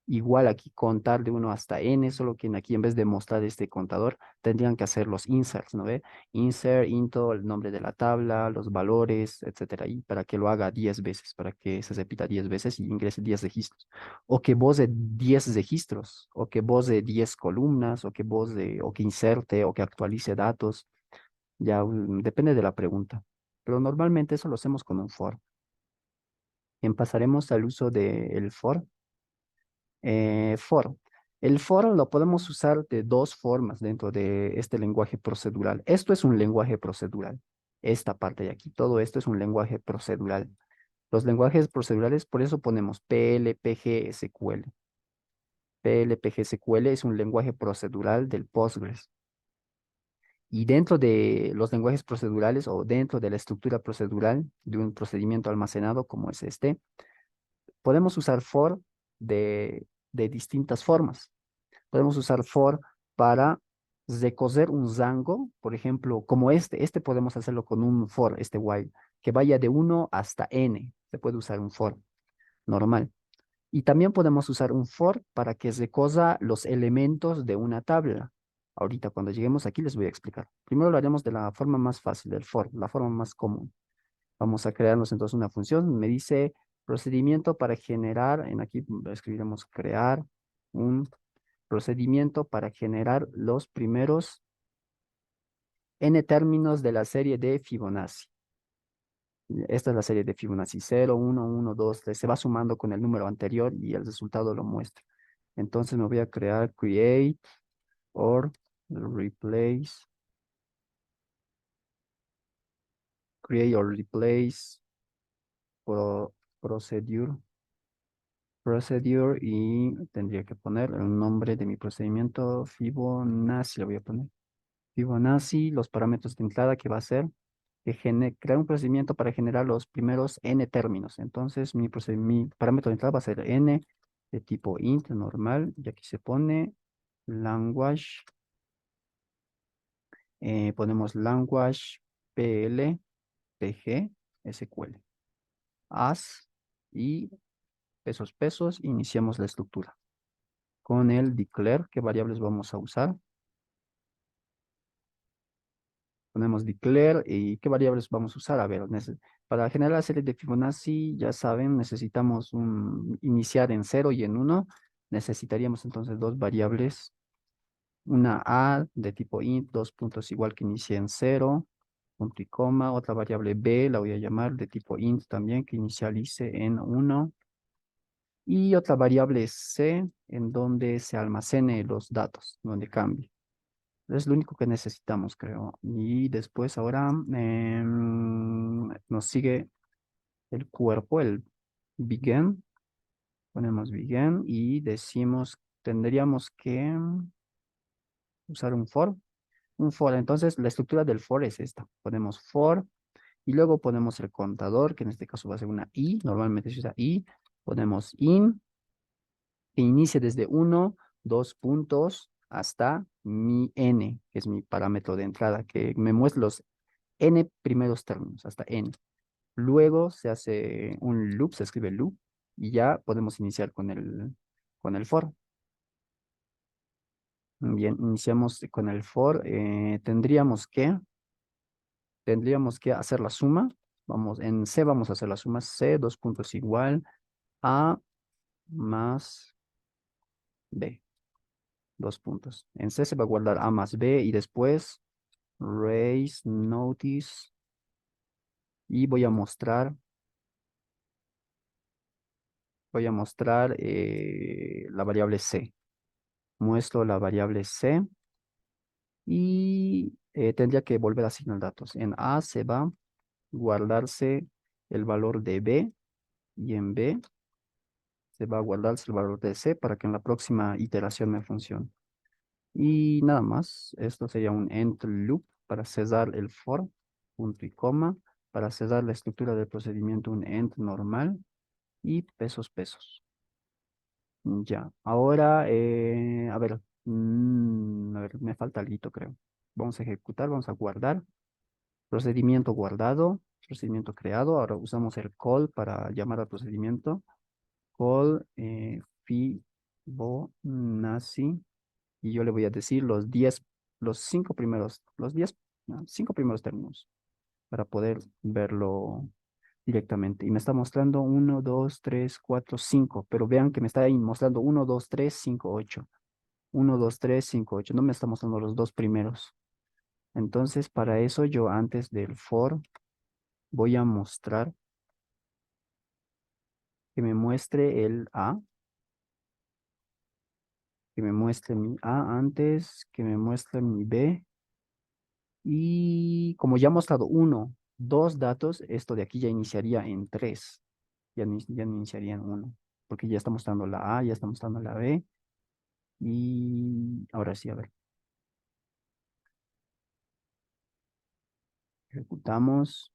igual aquí contar de uno hasta n, solo que aquí en vez de mostrar este contador, tendrían que hacer los inserts, ¿no ve? Insert, into, el nombre de la tabla, los valores, etcétera, y para que lo haga 10 veces, para que se repita 10 veces y ingrese 10 registros. O que voce 10 registros, o que voce 10 columnas, o que inserte, o que actualice datos, ya depende de la pregunta. Pero normalmente eso lo hacemos con un for. Bien, pasaremos al uso del for. For. El for lo podemos usar de dos formas dentro de este lenguaje procedural. Esto es un lenguaje procedural. Esta parte de aquí, todo esto es un lenguaje procedural. Los lenguajes procedurales, por eso ponemos PLPG SQL. PLPG SQL es un lenguaje procedural del Postgres. Y dentro de los lenguajes procedurales o dentro de la estructura procedural de un procedimiento almacenado como es este, podemos usar for de distintas formas. Podemos usar for para recoger un rango, por ejemplo, como este podemos hacerlo con un for, este while, que vaya de uno hasta n. Se puede usar un for normal. Y también podemos usar un for para que recoja los elementos de una tabla. Ahorita cuando lleguemos aquí les voy a explicar. Primero lo haremos de la forma más fácil, del for, la forma más común. Vamos a crearnos entonces una función. Me dice procedimiento para generar, en aquí escribiremos crear un procedimiento para generar los primeros n términos de la serie de Fibonacci. Esta es la serie de Fibonacci 0, 1, 1, 2, 3. Se va sumando con el número anterior y el resultado lo muestra. Entonces me voy a crear create or replace. Create or replace pro- procedure, procedure y tendría que poner el nombre de mi procedimiento, Fibonacci, lo voy a poner. Fibonacci, los parámetros de entrada que va a ser crear un procedimiento para generar los primeros n términos. Entonces, mi parámetro de entrada va a ser n de tipo int normal, y aquí se pone language, ponemos language pl, pg, sql, as y pesos, iniciamos la estructura. Con el declare, ¿qué variables vamos a usar? Ponemos declare y ¿qué variables vamos a usar? A ver, para generar la serie de Fibonacci, ya saben, necesitamos iniciar en 0 y en 1. Necesitaríamos entonces dos variables. Una A de tipo int, dos puntos igual que inicie en 0, punto y coma. Otra variable B, la voy a llamar de tipo int también, que inicialice en 1. Y otra variable C, en donde se almacene los datos, donde cambie. Es lo único que necesitamos, creo. Y después ahora nos sigue el cuerpo, el begin. Ponemos begin y decimos, tendríamos que usar un for. Un for, entonces la estructura del for es esta. Ponemos for y luego ponemos el contador, que en este caso va a ser una i. Normalmente se usa i. Ponemos in, que inicie desde 1, 2 puntos hasta mi n, que es mi parámetro de entrada, que me muestra los n primeros términos, hasta n. Luego se hace un loop, se escribe loop, y ya podemos iniciar con el for. Bien, iniciamos con el for. Tendríamos que hacer la suma. Vamos, en C vamos a hacer la suma. C, dos puntos igual a más B, dos puntos. En C se va a guardar A más B y después raise notice y voy a mostrar la variable C. Muestro la variable C y tendría que volver a asignar datos. En A se va a guardarse el valor de B y en B se va a guardarse el valor de C para que en la próxima iteración me funcione. Y nada más, esto sería un end loop para cerrar el for, punto y coma, para cerrar la estructura del procedimiento, un end normal y pesos. Ya, ahora, a ver, me falta algo, creo. Vamos a ejecutar, vamos a guardar. Procedimiento guardado, procedimiento creado. Ahora usamos el call para llamar al procedimiento. Call Fibonacci. Y yo le voy a decir los 5 primeros términos para poder verlo directamente. Y me está mostrando 1, 2, 3, 4, 5. Pero vean que me está ahí mostrando 1, 2, 3, 5, 8. 1, 2, 3, 5, 8. No me está mostrando los dos primeros. Entonces, para eso yo antes del for voy a mostrar que me muestre el A, que me muestre mi A antes, que me muestre mi B. Y como ya ha mostrado dos datos, esto de aquí ya iniciaría en tres. Ya no iniciaría en uno, porque ya está mostrando la A, ya está mostrando la B. Y ahora sí, a ver, ejecutamos.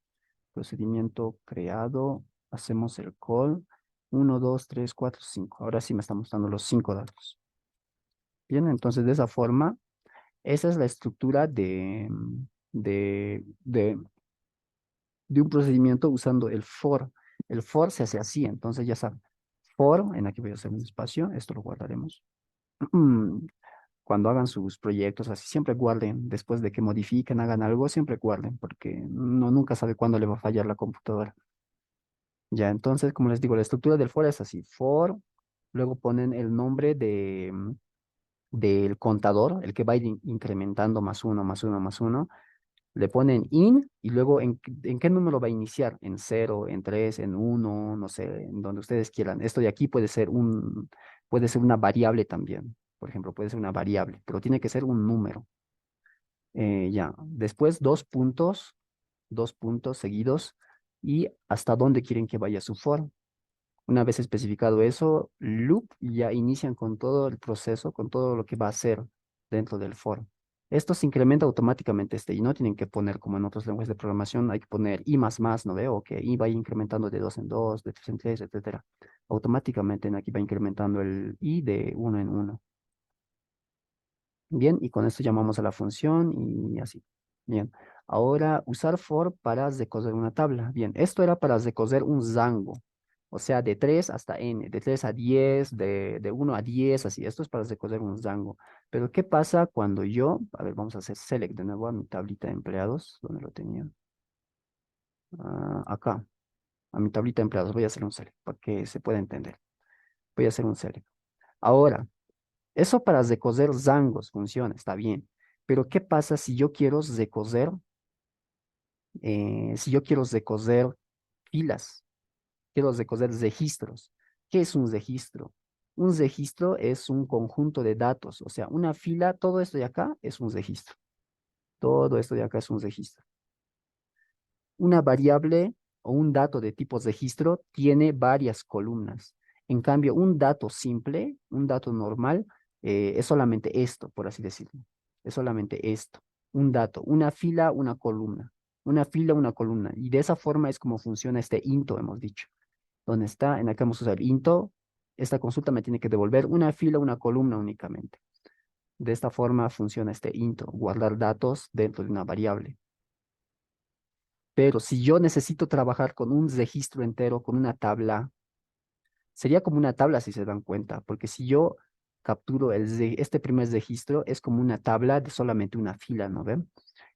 Procedimiento creado. Hacemos el call. 1, 2, 3, 4, 5. Ahora sí me está mostrando los 5 datos. Bien, entonces de esa forma, esa es la estructura de, de, de un procedimiento usando el for. El for se hace así, entonces ya saben. For, en aquí voy a hacer un espacio, esto lo guardaremos. Cuando hagan sus proyectos, así siempre guarden, después de que modifiquen, hagan algo, siempre guarden, porque no nunca sabe cuándo le va a fallar la computadora. Ya, entonces, como les digo, la estructura del for es así. For, luego ponen el nombre del contador, el que va a ir incrementando más uno, más uno, más uno. Le ponen in y luego en qué número va a iniciar, en 0, en 3, en 1, no sé, en donde ustedes quieran. Esto de aquí puede ser una variable también. Por ejemplo, puede ser una variable, pero tiene que ser un número. Ya, después dos puntos seguidos y hasta dónde quieren que vaya su for. Una vez especificado eso, loop, ya inician con todo el proceso, con todo lo que va a hacer dentro del for. Esto se incrementa automáticamente y no tienen que poner como en otros lenguajes de programación, hay que poner i más más, ¿no veo? Que i va incrementando de 2 en 2, de 3 en 3, etcétera. Automáticamente aquí va incrementando el i de uno en uno. Bien, y con esto llamamos a la función y así. Bien, ahora usar for para decoser una tabla. Bien, esto era para decoser un Django, o sea, de 3 hasta n, de 3 a 10, de 1 a 10, así. Esto es para decoser un Django. Pero, ¿qué pasa cuando yo, a ver, vamos a hacer select de nuevo a mi tablita de empleados, ¿dónde lo tenía? Acá, a mi tablita de empleados, voy a hacer un select para que se pueda entender. Voy a hacer un select. Ahora, eso para decoser zangos funciona, está bien. Pero ¿qué pasa si yo quiero decoser, si yo quiero decoser filas, quiero decoser registros? ¿Qué es un registro? Un registro es un conjunto de datos, o sea, una fila, todo esto de acá es un registro. Todo esto de acá es un registro. Una variable o un dato de tipo registro tiene varias columnas. En cambio, un dato simple, un dato normal, es solamente esto, por así decirlo. Es solamente esto. Un dato, una fila, una columna. Una fila, una columna. Y de esa forma es como funciona este into, hemos dicho. Donde está, en acá vamos a usar into. Esta consulta me tiene que devolver una fila, una columna únicamente. De esta forma funciona este into, guardar datos dentro de una variable. Pero si yo necesito trabajar con un registro entero, con una tabla, sería como una tabla si se dan cuenta, porque si yo capturo este primer registro, es como una tabla de solamente una fila, ¿no ven?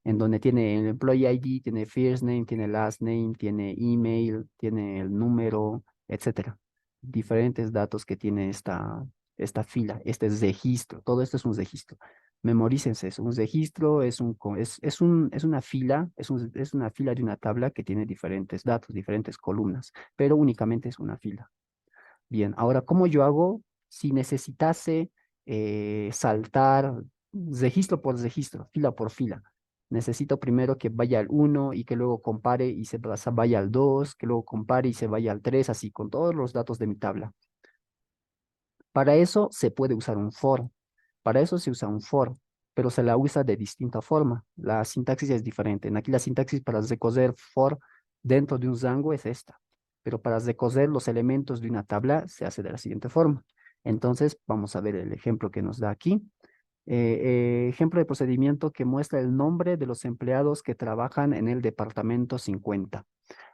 En donde tiene el employee ID, tiene first name, tiene last name, tiene email, tiene el número, etcétera. Diferentes datos que tiene esta fila, este registro. Todo esto es un registro. Memorícense eso. Un registro es una fila, es una fila de una tabla que tiene diferentes datos, diferentes columnas, pero únicamente es una fila. Bien, ahora, ¿cómo yo hago si necesitase saltar registro por registro, fila por fila? Necesito primero que vaya al uno y que luego compare y vaya al 2, que luego compare y se vaya al 3, así, con todos los datos de mi tabla. Para eso se puede usar un for. Para eso se usa un for, pero se la usa de distinta forma. La sintaxis es diferente. Aquí la sintaxis para recoger for dentro de un Django es esta, pero para recoger los elementos de una tabla se hace de la siguiente forma. Entonces, vamos a ver el ejemplo que nos da aquí. Ejemplo de procedimiento que muestra el nombre de los empleados que trabajan en el departamento 50.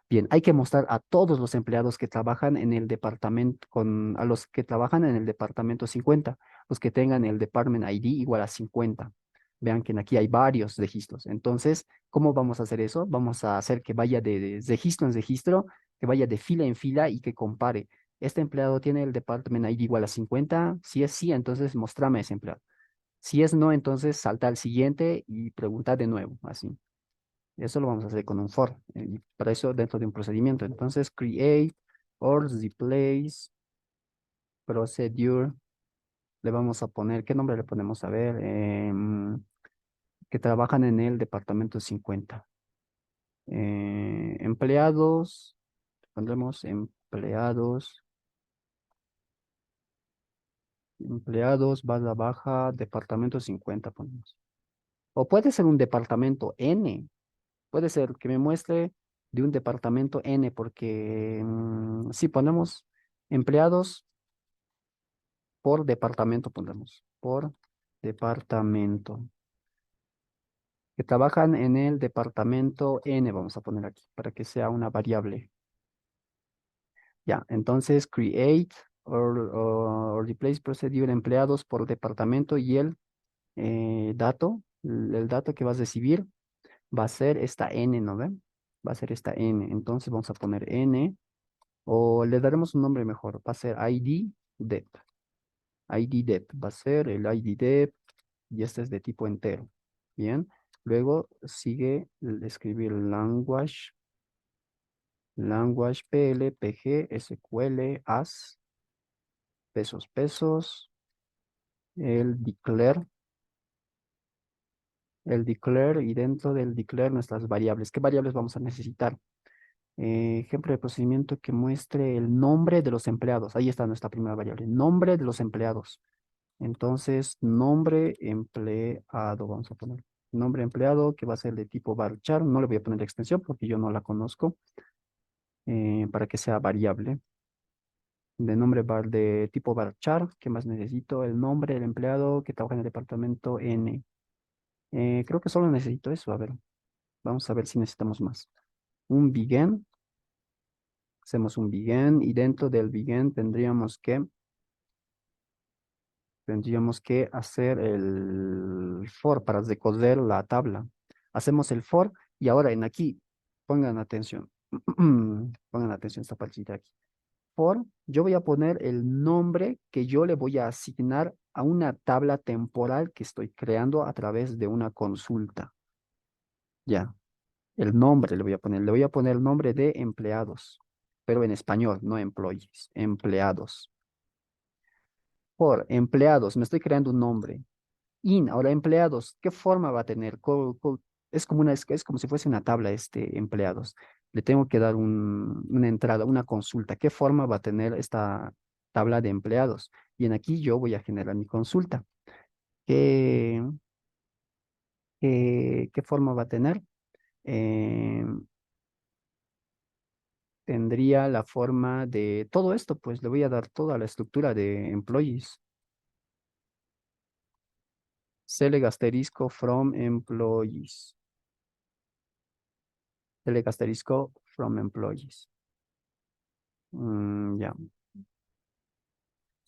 Bien, hay que mostrar a todos los empleados que trabajan en el departamento, a los que trabajan en el departamento 50, los que tengan el department ID igual a 50. Vean que aquí hay varios registros. Entonces, ¿cómo vamos a hacer eso? Vamos a hacer que vaya de registro en registro, que vaya de fila en fila y que compare. ¿Este empleado tiene el department ID igual a 50? Si es sí, entonces mostrame ese empleado. Si es no, entonces salta al siguiente y pregunta de nuevo, así. Eso lo vamos a hacer con un for, y para eso dentro de un procedimiento. Entonces, create or replace procedure. Le vamos a poner, ¿qué nombre le ponemos? A ver, que trabajan en el departamento 50. Empleados, pondremos empleados, barra baja, departamento 50 ponemos. O puede ser un departamento N. Puede ser que me muestre de un departamento N, porque si ponemos empleados por departamento, pondremos por departamento, que trabajan en el departamento N, vamos a poner aquí, para que sea una variable. Ya, entonces create or replace procedure empleados por departamento y el el dato que vas a recibir va a ser esta N, ¿no ven? Va a ser esta N. Entonces vamos a poner N. O le daremos un nombre mejor. Va a ser ID dep. ID dep. Va a ser el ID dep y este es de tipo entero. Bien. Luego sigue escribir language PL, PG, SQL, AS, pesos, el declare y dentro del declare nuestras variables. ¿Qué variables vamos a necesitar? Ejemplo de procedimiento que muestre el nombre de los empleados. Ahí está nuestra primera variable, nombre de los empleados. Entonces, nombre empleado, vamos a poner. Nombre empleado que va a ser de tipo varchar. No le voy a poner extensión porque yo no la conozco, para que sea variable. De nombre de tipo varchar. ¿Qué más necesito? El nombre del empleado que trabaja en el departamento N. Creo que solo necesito eso. A ver, vamos a ver si necesitamos más. Un begin. Hacemos un begin y dentro del begin tendríamos que hacer el for para decoder la tabla. Hacemos el for y ahora en aquí, pongan atención. Pongan atención a esta partita aquí. For, yo voy a poner el nombre que yo le voy a asignar a una tabla temporal que estoy creando a través de una consulta. Ya, el nombre le voy a poner el nombre de empleados, pero en español, no employees, empleados. Por empleados, me estoy creando un nombre. Ahora empleados, ¿qué forma va a tener? Es como si fuese una tabla este empleados. Le tengo que dar una entrada, una consulta. ¿Qué forma va a tener esta tabla de empleados? Y en aquí yo voy a generar mi consulta. ¿Qué, qué forma va a tener? Eh, Tendría la forma de todo esto, pues le voy a dar toda la estructura de employees. Select asterisco from employees. Select asterisco from employees. Ya.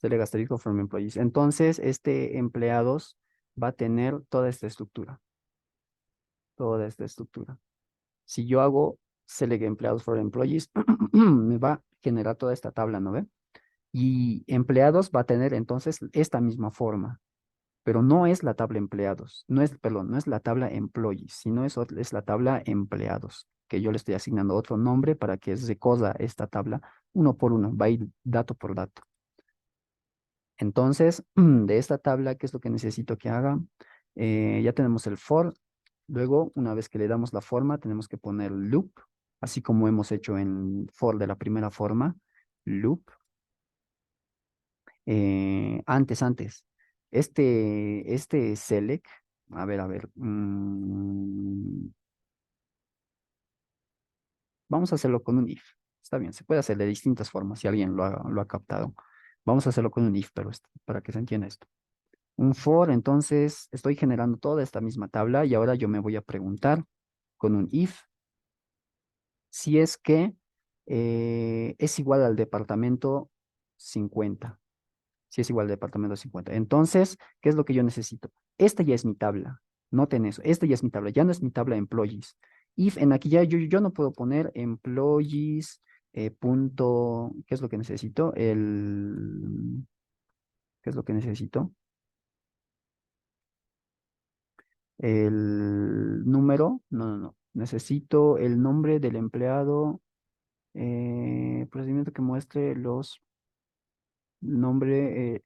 Select asterisco from employees. Entonces, este empleados va a tener toda esta estructura. Toda esta estructura. Si yo hago select empleados for employees, me va a generar toda esta tabla, ¿no ve? Y empleados va a tener entonces esta misma forma, pero no es la tabla empleados, no es, perdón, no es la tabla employees, sino es la tabla empleados, que yo le estoy asignando otro nombre para que se cosa esta tabla uno por uno, va a ir dato por dato. Entonces, de esta tabla, ¿qué es lo que necesito que haga? Ya tenemos el for. Luego, una vez que le damos la forma, tenemos que poner loop, así como hemos hecho en for de la primera forma. Loop. Antes. Este select, a ver. Vamos a hacerlo con un if. Está bien, se puede hacer de distintas formas si alguien lo ha captado. Vamos a hacerlo con un if, pero para que se entienda esto. Un for, entonces estoy generando toda esta misma tabla y ahora yo me voy a preguntar con un if si es que es igual al departamento 50. Si es igual al departamento 50. Entonces, ¿qué es lo que yo necesito? Esta ya es mi tabla. Noten eso. Esta ya es mi tabla. Ya no es mi tabla employees. If en aquí ya yo no puedo poner employees punto. ¿Qué es lo que necesito? ¿Qué es lo que necesito? El número, no. Necesito el nombre del empleado, procedimiento que muestre nombre,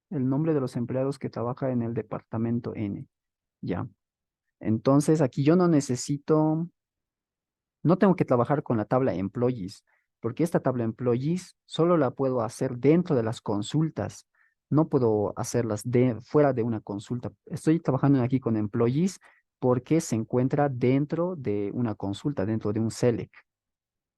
el nombre de los empleados que trabaja en el departamento N. Ya. Entonces, aquí yo no tengo que trabajar con la tabla employees, porque esta tabla employees solo la puedo hacer dentro de las consultas. No puedo hacerlas fuera de una consulta. Estoy trabajando aquí con employees porque se encuentra dentro de una consulta, dentro de un select.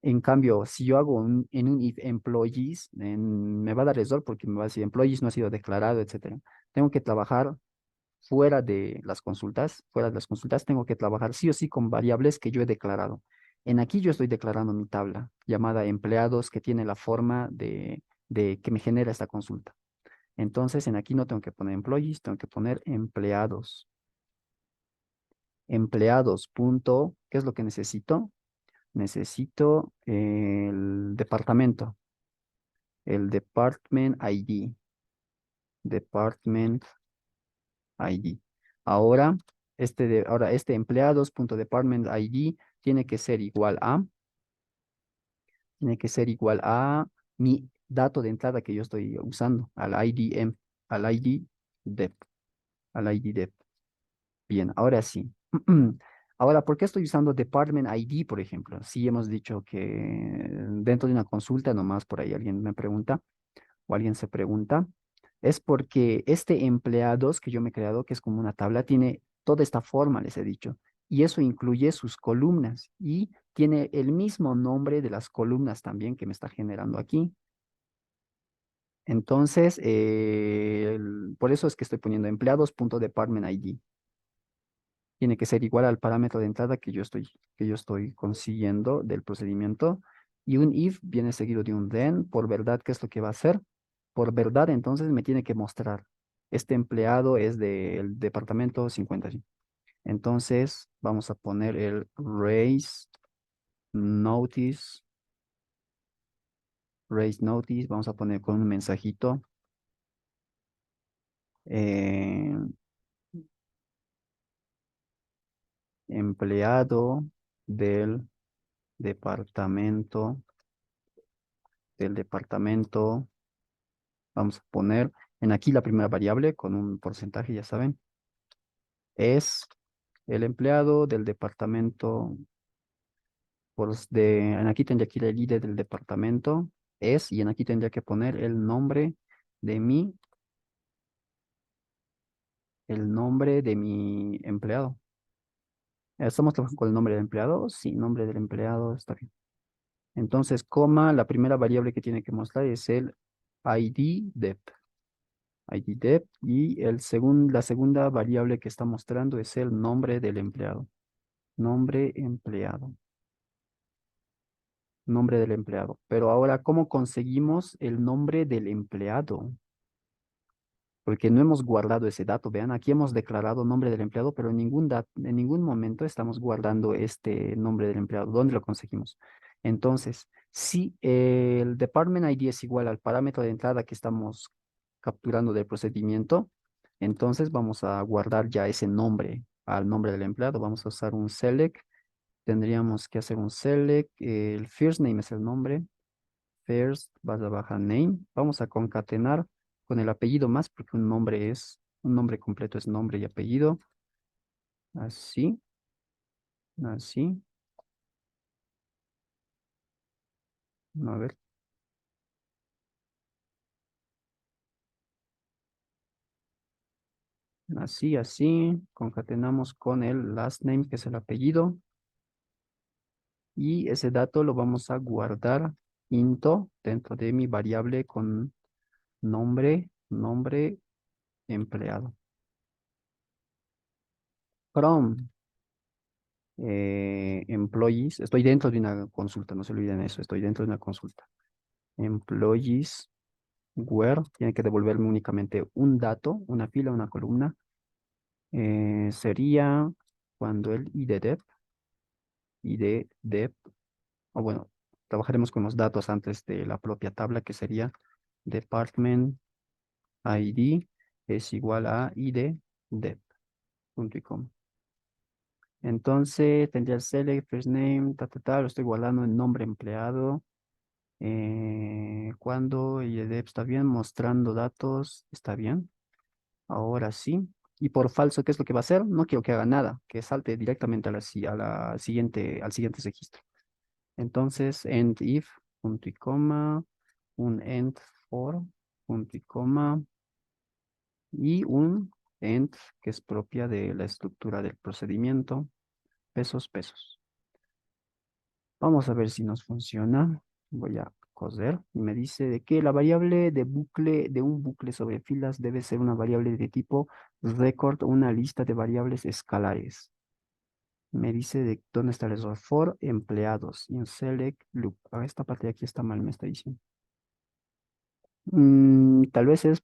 En cambio, si yo hago en un if employees, me va a dar error porque me va a decir employees no ha sido declarado, etcétera. Tengo que trabajar fuera de las consultas, tengo que trabajar sí o sí con variables que yo he declarado. En aquí yo estoy declarando mi tabla llamada empleados que tiene la forma de que me genera esta consulta. Entonces, en aquí no tengo que poner employees, tengo que poner empleados. Empleados, punto, ¿qué es lo que necesito? Necesito el departamento, el department ID, department ID. Ahora, este empleados.department ID tiene que ser igual a mi dato de entrada que yo estoy usando, al IDM, al ID dep, al ID dep. Bien, ahora sí. Ahora, ¿por qué estoy usando Department ID, por ejemplo? Sí hemos dicho que dentro de una consulta, nomás por ahí alguien me pregunta o alguien se pregunta, es porque este empleados que yo me he creado, que es como una tabla, tiene toda esta forma, les he dicho, y eso incluye sus columnas y tiene el mismo nombre de las columnas también que me está generando aquí. Entonces, por eso es que estoy poniendo empleados.department ID. Tiene que ser igual al parámetro de entrada que yo estoy consiguiendo del procedimiento. Y un if viene seguido de un then. Por verdad, ¿qué es lo que va a hacer? Por verdad, entonces me tiene que mostrar. Este empleado es del departamento 50. ¿Sí? Entonces, vamos a poner el notice, raise notice. Vamos a poner con un mensajito. eh, empleado del departamento, del departamento. Vamos a poner en aquí la primera variable con un porcentaje, ya saben, es el empleado del departamento, en aquí tendría que ir el ID del departamento, y en aquí tendría que poner de mi, el nombre de mi empleado. ¿Estamos trabajando con el nombre del empleado? Sí, nombre del empleado, está bien. Entonces, coma, la primera variable que tiene que mostrar es el ID dep. ID dep y la segunda variable que está mostrando es el nombre del empleado. Nombre empleado. Nombre del empleado. Pero ahora, ¿cómo conseguimos el nombre del empleado? Porque no hemos guardado ese dato. Vean, aquí hemos declarado nombre del empleado, pero en ningún momento estamos guardando este nombre del empleado. ¿Dónde lo conseguimos? Entonces, si el department ID es igual al parámetro de entrada que estamos capturando del procedimiento, entonces vamos a guardar ya ese nombre al nombre del empleado. Vamos a usar un select. Tendríamos que hacer un select. El first name es el nombre. First barra baja name. Vamos a concatenar con el apellido más porque un nombre completo es nombre y apellido. Así, así. A ver, así, así. Concatenamos con el last name, que es el apellido. Y ese dato lo vamos a guardar into dentro de mi variable con nombre empleado. From employees, estoy dentro de una consulta, no se olviden eso, estoy dentro de una consulta. Employees, where, tiene que devolverme únicamente un dato, una fila, una columna. Sería cuando el id dep, o bueno, trabajaremos con los datos antes de la propia tabla, que sería department ID es igual a id dep, punto y coma. Entonces tendría el select, first name, lo estoy guardando en nombre empleado. Cuando IDEP está bien, mostrando datos, está bien. Ahora sí. Y por falso, ¿qué es lo que va a hacer? No quiero que haga nada, que salte directamente al siguiente registro. Entonces, end if, punto y coma, un end for, punto y coma, y un end que es propia de la estructura del procedimiento, pesos, pesos. Vamos a ver si nos funciona. Voy a coser y me dice de que la variable de bucle, de un bucle sobre filas debe ser una variable de tipo record o una lista de variables escalares. Me dice de dónde está el error for empleados in select loop. Ah, esta parte de aquí está mal, me está diciendo. Tal vez es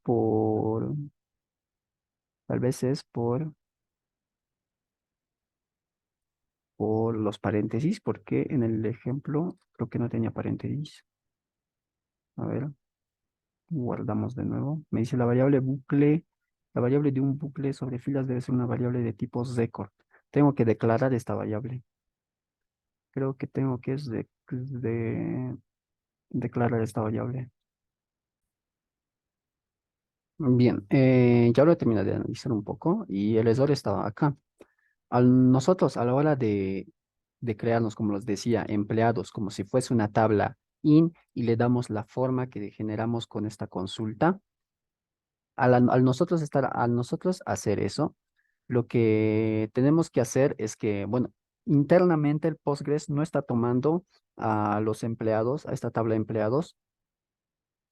tal vez es por los paréntesis, porque en el ejemplo creo que no tenía paréntesis. A ver. Guardamos de nuevo. Me dice la variable de un bucle sobre filas debe ser una variable de tipo record. Tengo que declarar esta variable. Creo que tengo que declarar esta variable. Bien, ya lo he terminado de analizar un poco y el error estaba acá. Nosotros a la hora de crearnos, como les decía, empleados, como si fuese una tabla in y le damos la forma que generamos con esta consulta, al nosotros hacer eso, lo que tenemos que hacer es que, bueno, internamente el Postgres no está tomando a los empleados, a esta tabla de empleados,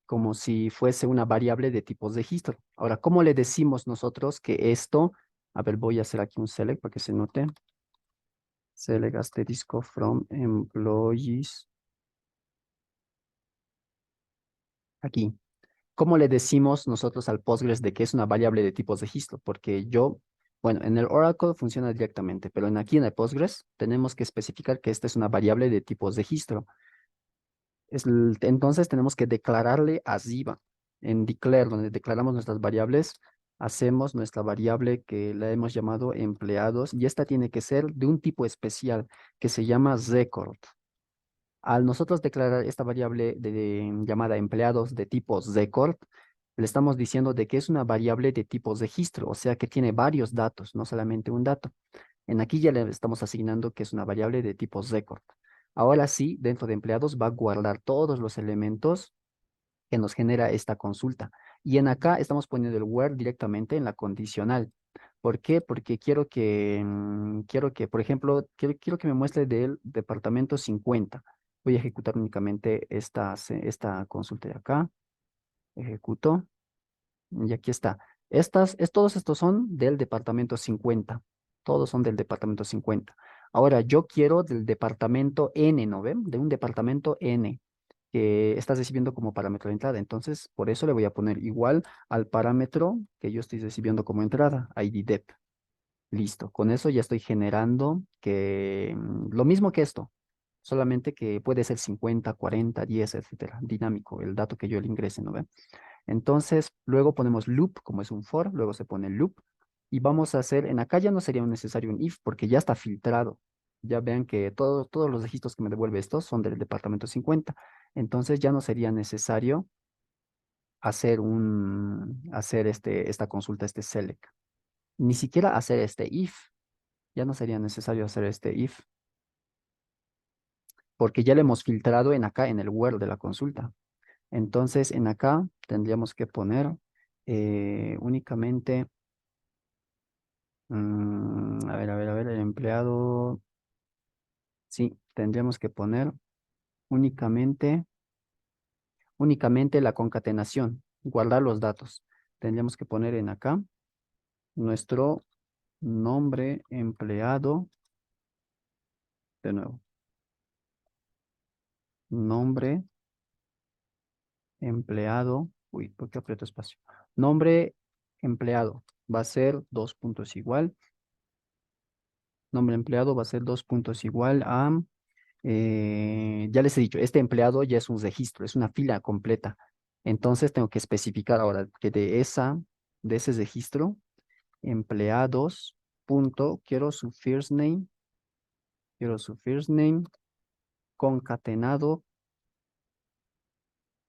como si fuese una variable de tipos de registro. Ahora, ¿cómo le decimos nosotros que esto, a ver, voy a hacer aquí un select para que se note, select asterisco from employees, aquí. ¿Cómo le decimos nosotros al Postgres de que es una variable de tipos de registro? Porque yo, bueno, en el Oracle funciona directamente, pero aquí en el Postgres tenemos que especificar que esta es una variable de tipos de registro. Entonces tenemos que declararle arriba. En declare, donde declaramos nuestras variables, hacemos nuestra variable que la hemos llamado empleados y esta tiene que ser de un tipo especial que se llama record. Al nosotros declarar esta variable llamada empleados de tipo record, le estamos diciendo de que es una variable de tipo registro, o sea que tiene varios datos, no solamente un dato. En aquí ya le estamos asignando que es una variable de tipo record. Ahora sí, dentro de empleados va a guardar todos los elementos que nos genera esta consulta. Y en acá estamos poniendo el where directamente en la condicional. ¿Por qué? Porque quiero que, por ejemplo, quiero que me muestre del departamento 50. Voy a ejecutar únicamente esta consulta de acá. Ejecuto. Y aquí está. Todos estos son del departamento 50. Todos son del departamento 50. Ahora, yo quiero del departamento N, ¿no ven? De un departamento N que estás recibiendo como parámetro de entrada. Entonces, por eso le voy a poner igual al parámetro que yo estoy recibiendo como entrada, ID dep. Listo. Con eso ya estoy generando lo mismo que esto, solamente que puede ser 50, 40, 10, etcétera. Dinámico, el dato que yo le ingrese, ¿no ven? Entonces, luego ponemos loop, como es un for, luego se pone loop, y vamos a hacer, en acá ya no sería necesario un if, porque ya está filtrado. Ya vean que todos los registros que me devuelve estos son del departamento 50. Entonces ya no sería necesario hacer esta consulta, este select. Ni siquiera hacer este if. Ya no sería necesario hacer este if, porque ya lo hemos filtrado en acá, en el where de la consulta. Entonces, en acá tendríamos que poner únicamente, a ver, el empleado, sí, tendríamos que poner únicamente, únicamente la concatenación, guardar los datos. Tendríamos que poner en acá nuestro nombre empleado, de nuevo, nombre empleado, uy, ¿por qué aprieto espacio? Nombre empleado va a ser dos puntos igual. Nombre empleado va a ser dos puntos igual a, ya les he dicho, este empleado ya es un registro, es una fila completa. Entonces tengo que especificar ahora que de ese registro, empleados, punto, quiero su first name, concatenado,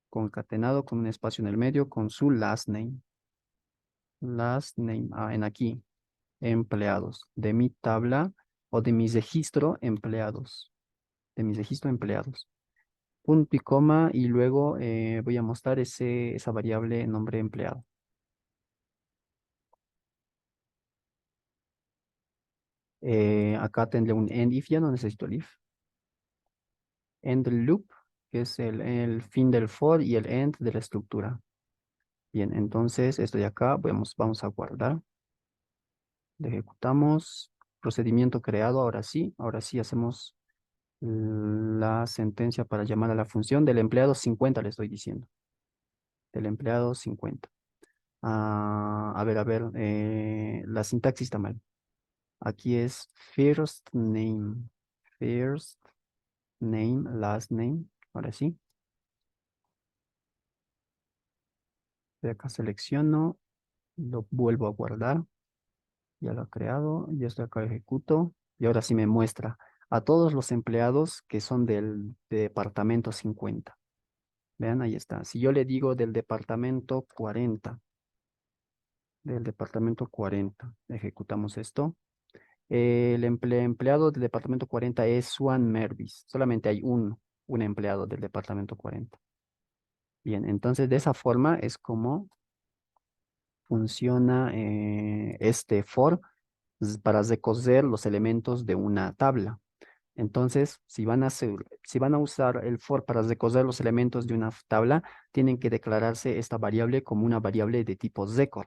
concatenado con un espacio en el medio, con su last name, en aquí, empleados, de mi tabla o de mi registro empleados, de mi registro empleados. Punto y coma, y luego voy a mostrar esa variable nombre empleado. Acá tendré un end if, ya no necesito el if. End loop, que es el fin del for y el end de la estructura. Bien, entonces esto de acá vamos a guardar. Le ejecutamos. Procedimiento creado, ahora sí hacemos la sentencia para llamar a la función del empleado 50, le estoy diciendo. Del empleado 50. A ver, la sintaxis está mal. Aquí es first name, last name. Ahora sí. De acá selecciono, lo vuelvo a guardar. Ya lo he creado, ya estoy acá ejecuto. Y ahora sí me muestra a todos los empleados que son del departamento 50. Vean, ahí está. Si yo le digo del departamento 40, ejecutamos esto. El empleado del departamento 40 es Swan Mervis. Solamente hay un empleado del departamento 40. Bien, entonces de esa forma es como funciona este for para recoger los elementos de una tabla. Entonces, si van a usar el for para recoger los elementos de una tabla, tienen que declararse esta variable como una variable de tipo record,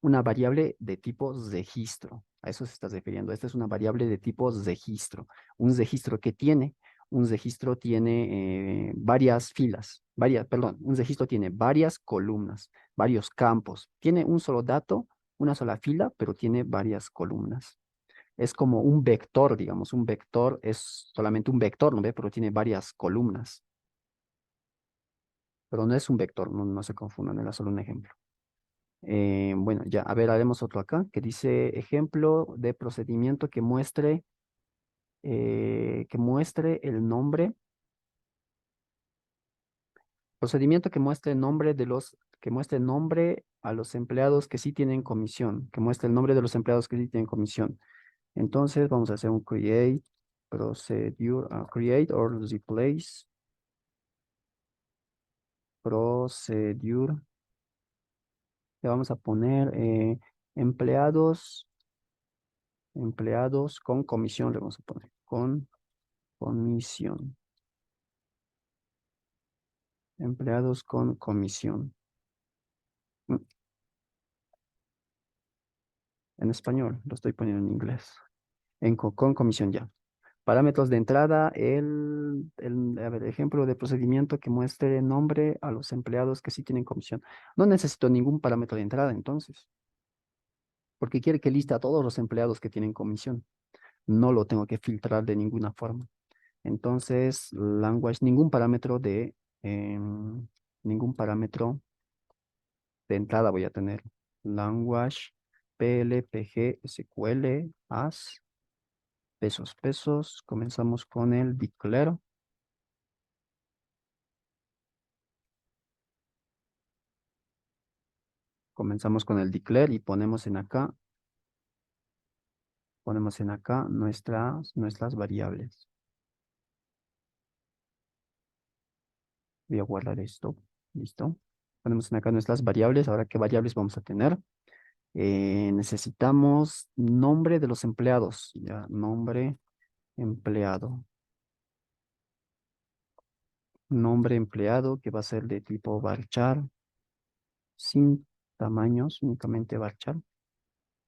una variable de tipo registro. A eso se está refiriendo. Esta es una variable de tipo registro. Un registro que tiene, un registro tiene varias filas, perdón, un registro tiene varias columnas, varios campos. Tiene un solo dato, una sola fila, pero tiene varias columnas. Es como un vector, digamos, un vector es solamente un vector, ¿no ve? Pero tiene varias columnas, pero no es un vector, no se confundan, era solo un ejemplo. Bueno, ya, a ver, haremos otro acá, que dice ejemplo de procedimiento que muestre el nombre, procedimiento que muestre el nombre que muestre el nombre a los empleados que sí tienen comisión, que muestre el nombre de los empleados que sí tienen comisión. Entonces, vamos a hacer un create procedure, create or replace procedure. Le vamos a poner empleados, empleados con comisión, le vamos a poner con comisión, empleados con comisión. Mm, En español, lo estoy poniendo en inglés. Con comisión ya. Parámetros de entrada, a ver, ejemplo de procedimiento que muestre nombre a los empleados que sí tienen comisión. No necesito ningún parámetro de entrada entonces, porque quiere que liste a todos los empleados que tienen comisión. No lo tengo que filtrar de ninguna forma. Entonces, language, ningún parámetro de entrada voy a tener. Language, PL, PG, SQL, as, pesos. Comenzamos con el declare. Comenzamos con el declare y ponemos en acá nuestras variables. Voy a guardar esto. Listo. Ponemos en acá nuestras variables. Ahora, ¿qué variables vamos a tener? Necesitamos nombre de los empleados. Ya, nombre empleado. Nombre empleado que va a ser de tipo varchar, sin tamaños, únicamente varchar.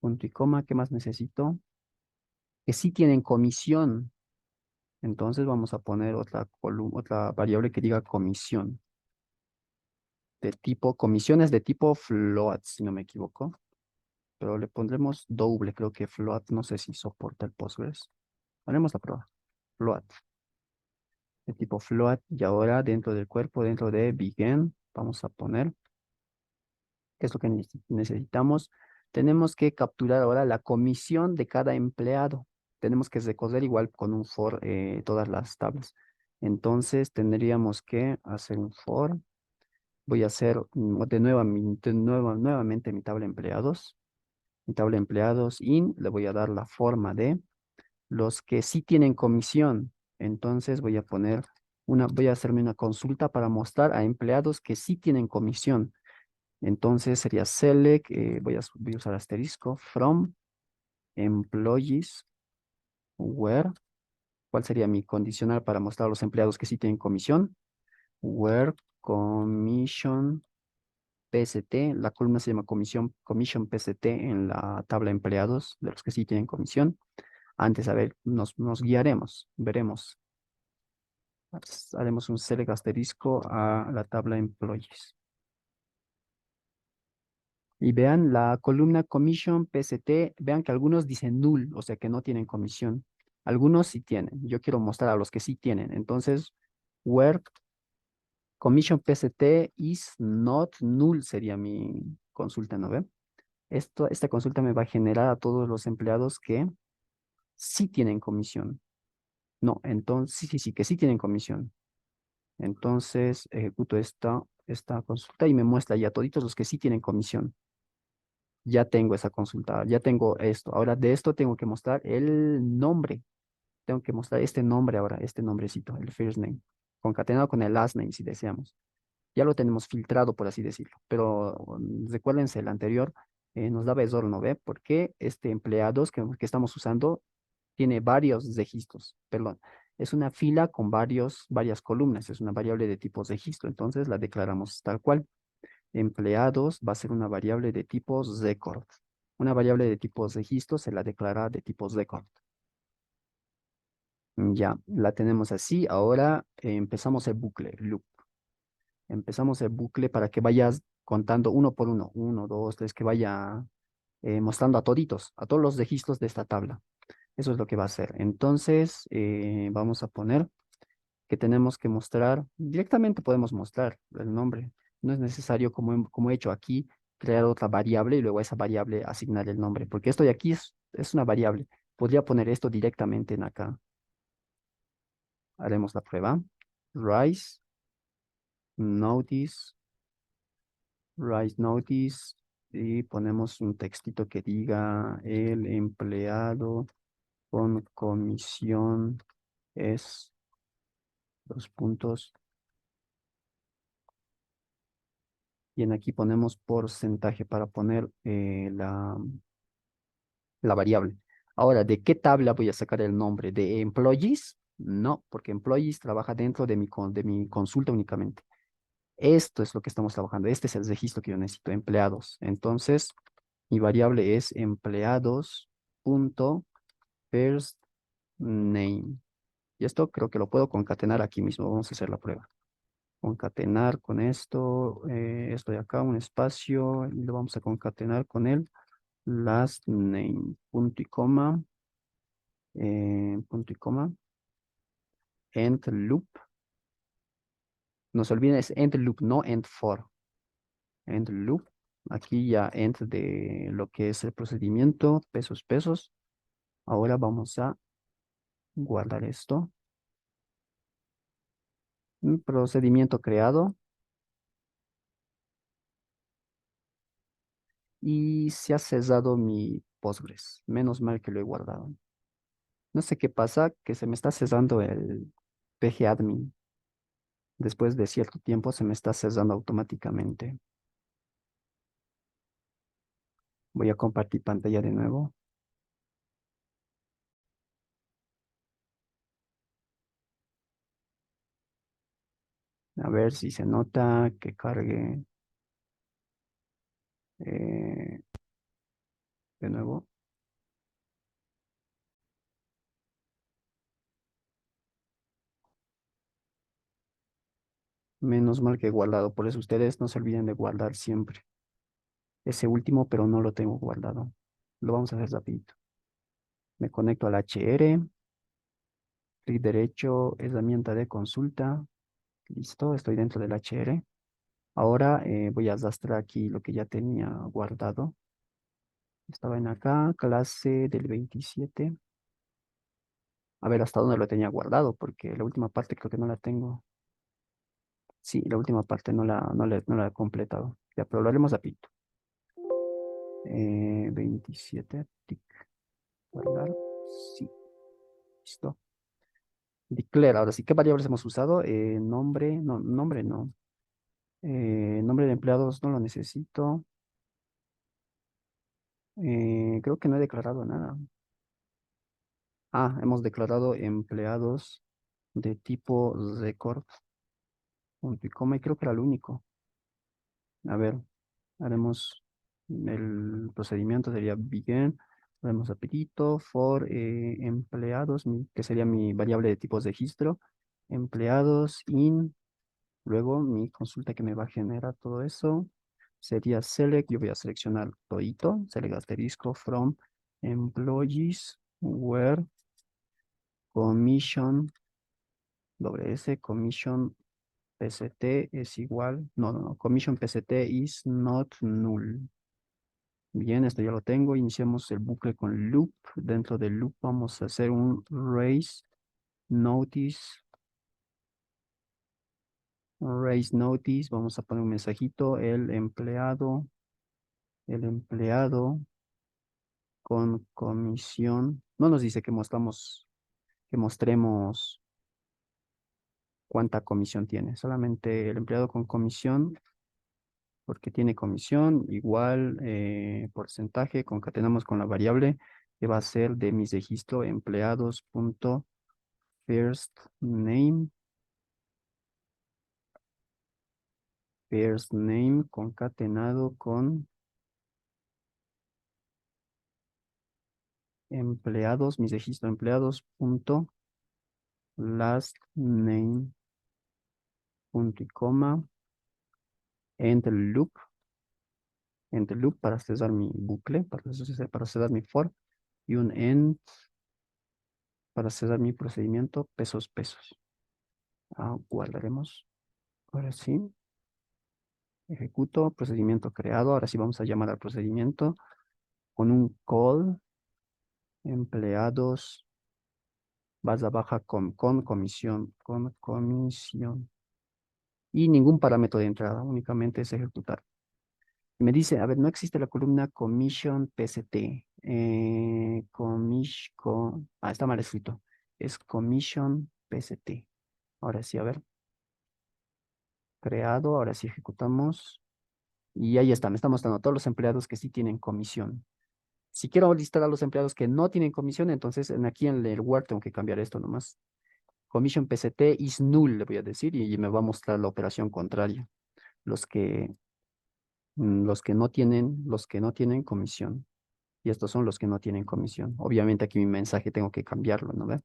Punto y coma, ¿qué más necesito? Que sí tienen comisión. Entonces vamos a poner otra variable que diga comisión. De tipo, comisiones de tipo float, si no me equivoco. Pero le pondremos doble, creo que float, no sé si soporta el Postgres. Haremos la prueba. Float. De tipo float. Y ahora dentro del cuerpo, dentro de begin, vamos a poner, ¿qué es lo que necesitamos? Tenemos que capturar ahora la comisión de cada empleado. Tenemos que recorrer igual con un for todas las tablas. Entonces tendríamos que hacer un for. Voy a hacer nuevamente mi tabla empleados. Mi tabla empleados in, le voy a dar la forma de los que sí tienen comisión. Entonces voy a hacerme una consulta para mostrar a empleados que sí tienen comisión. Entonces sería select, voy a usar asterisco, from employees, where, ¿cuál sería mi condicional para mostrar a los empleados que sí tienen comisión? Where commission PST, la columna se llama commission PST en la tabla empleados de los que sí tienen comisión. Antes, a ver, nos guiaremos, veremos. Haremos un select asterisco a la tabla employees. Y vean la columna commission PST, vean que algunos dicen null, o sea que no tienen comisión. Algunos sí tienen. Yo quiero mostrar a los que sí tienen. Entonces, where commission PST is not null sería mi consulta, ¿no ve? Esta consulta me va a generar a todos los empleados que sí tienen comisión. No, entonces, sí, que sí tienen comisión. Entonces, ejecuto esta consulta y me muestra ya toditos los que sí tienen comisión. Ya tengo esa consulta, ya tengo esto. Ahora de esto tengo que mostrar el nombre. Tengo que mostrar este nombre ahora, este nombrecito, el first name, concatenado con el last name si deseamos. Ya lo tenemos filtrado, por así decirlo. Pero recuérdense, el anterior nos daba error, ¿no ve? Porque este empleados que estamos usando tiene varios registros, perdón. Es una fila con varias columnas, es una variable de tipo registro, entonces la declaramos tal cual. Empleados va a ser una variable de tipo record. Una variable de tipo registro se la declara de tipo record. Ya, la tenemos así. Ahora empezamos el bucle, loop. Empezamos el bucle para que vayas contando uno por uno, uno, dos, tres, que vaya mostrando a toditos, a todos los registros de esta tabla. Eso es lo que va a hacer. Entonces, vamos a poner que tenemos que mostrar, directamente podemos mostrar el nombre. No es necesario, como he hecho aquí, crear otra variable y luego a esa variable asignar el nombre, porque esto de aquí es una variable. Podría poner esto directamente en acá. Haremos la prueba. Rise, notice, rise notice, y ponemos un textito que diga el empleado con comisión es dos puntos. Y en aquí ponemos porcentaje para poner la variable. Ahora, ¿de qué tabla voy a sacar el nombre? ¿De employees? No, porque employees trabaja dentro de mi consulta únicamente. Esto es lo que estamos trabajando. Este es el registro que yo necesito, empleados. Entonces, mi variable es empleados.first name. Y esto creo que lo puedo concatenar aquí mismo. Vamos a hacer la prueba. Concatenar con esto de acá, un espacio, y lo vamos a concatenar con el last name, punto y coma, end loop. No se olviden, es end loop, no end for. End loop. Aquí ya end de lo que es el procedimiento, pesos, pesos. Ahora vamos a guardar esto. Un procedimiento creado y se ha cesado mi Postgres. Menos mal que lo he guardado. No sé qué pasa, que se me está cesando el pgadmin. Después de cierto tiempo se me está cesando automáticamente. Voy a compartir pantalla de nuevo. A ver si se nota que cargue eh, de nuevo. Menos mal que he guardado. Por eso ustedes no se olviden de guardar siempre. Ese último, pero no lo tengo guardado. Lo vamos a hacer rapidito. Me conecto al HR. Clic derecho, herramienta de consulta. Listo, estoy dentro del HR. Ahora voy a arrastrar aquí lo que ya tenía guardado. Estaba en acá, clase del 27. A ver hasta dónde lo tenía guardado, porque la última parte creo que no la tengo. Sí, la última parte no la he completado. Ya, pero lo haremos rapidito. 27, tic, guardar. Sí, listo. Declare, ahora sí, ¿qué variables hemos usado? Nombre no. Nombre de empleados no lo necesito. Creo que no he declarado nada. Ah, hemos declarado empleados de tipo record, punto y coma, y creo que era lo único. A ver, haremos el procedimiento, sería begin, haremos rapidito, for empleados, que sería mi variable de tipo registro, empleados in, luego mi consulta que me va a generar todo eso, sería select, yo voy a seleccionar todito, select asterisco from employees, where commission, doble S, commission PCT es igual, no, commission PCT is not null. Bien, esto ya lo tengo. Iniciamos el bucle con loop. Dentro del loop vamos a hacer un raise notice. Un raise notice. Vamos a poner un mensajito. El empleado el empleado con comisión. No nos dice que mostremos cuánta comisión tiene. Solamente el empleado con comisión, porque tiene comisión, igual porcentaje, concatenamos con la variable que va a ser de mi registro empleados punto first name concatenado con empleados, mi registro empleados punto last name punto y coma, end loop para cerrar mi bucle, para cerrar mi for, y un end para cerrar mi procedimiento, pesos, pesos. Guardaremos. Ahora sí, ejecuto, procedimiento creado. Ahora sí vamos a llamar al procedimiento con un call, empleados, barra baja con comisión. Y ningún parámetro de entrada, únicamente es ejecutar. Me dice, a ver, no existe la columna commission PST. Está mal escrito. Es commission PST. Ahora sí, a ver, creado, ahora sí ejecutamos. Y ahí está, me está mostrando todos los empleados que sí tienen comisión. Si quiero listar a los empleados que no tienen comisión, entonces aquí en el Word tengo que cambiar esto nomás. Commission PST is null, le voy a decir, y me va a mostrar la operación contraria. Los que, los que no tienen comisión. Y estos son los que no tienen comisión. Obviamente aquí mi mensaje tengo que cambiarlo, ¿no ve?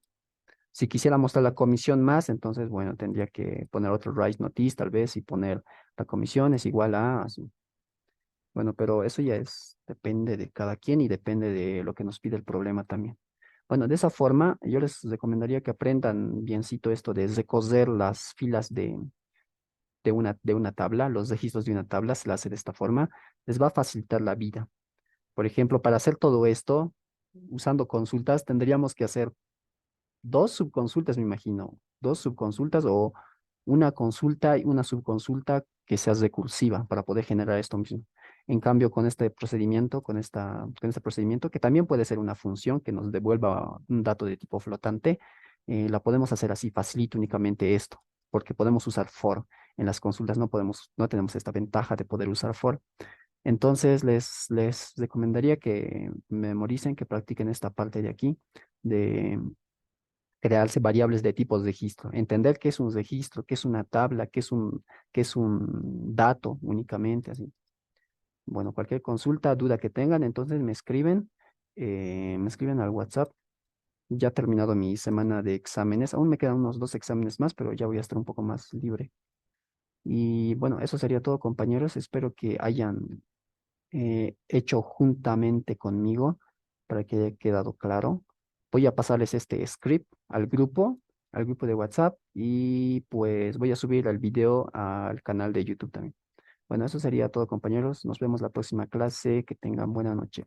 Si quisiera mostrar la comisión más, entonces, bueno, tendría que poner otro rise notice tal vez y poner la comisión es igual a, así. Bueno, pero eso ya depende de cada quien y depende de lo que nos pide el problema también. Bueno, de esa forma, yo les recomendaría que aprendan biencito esto de recoger las filas de una tabla, los registros de una tabla, se la hace de esta forma, les va a facilitar la vida. Por ejemplo, para hacer todo esto, usando consultas, tendríamos que hacer dos subconsultas, me imagino, dos subconsultas o una consulta y una subconsulta que sea recursiva para poder generar esto mismo. En cambio, con este procedimiento, con este procedimiento, que también puede ser una función que nos devuelva un dato de tipo flotante, la podemos hacer así, facilito únicamente esto, porque podemos usar for. En las consultas no tenemos esta ventaja de poder usar for. Entonces, les recomendaría que memoricen, que practiquen esta parte de aquí, de crearse variables de tipos de registro, entender qué es un registro, qué es una tabla, qué es un dato únicamente, así. Bueno, cualquier consulta, duda que tengan, entonces me escriben al WhatsApp. Ya he terminado mi semana de exámenes, aún me quedan unos 2 exámenes más, pero ya voy a estar un poco más libre. Y bueno, eso sería todo, compañeros. Espero que hayan hecho juntamente conmigo para que haya quedado claro. Voy a pasarles este script al grupo de WhatsApp y pues voy a subir el video al canal de YouTube también. Bueno, eso sería todo, compañeros. Nos vemos la próxima clase. Que tengan buena noche.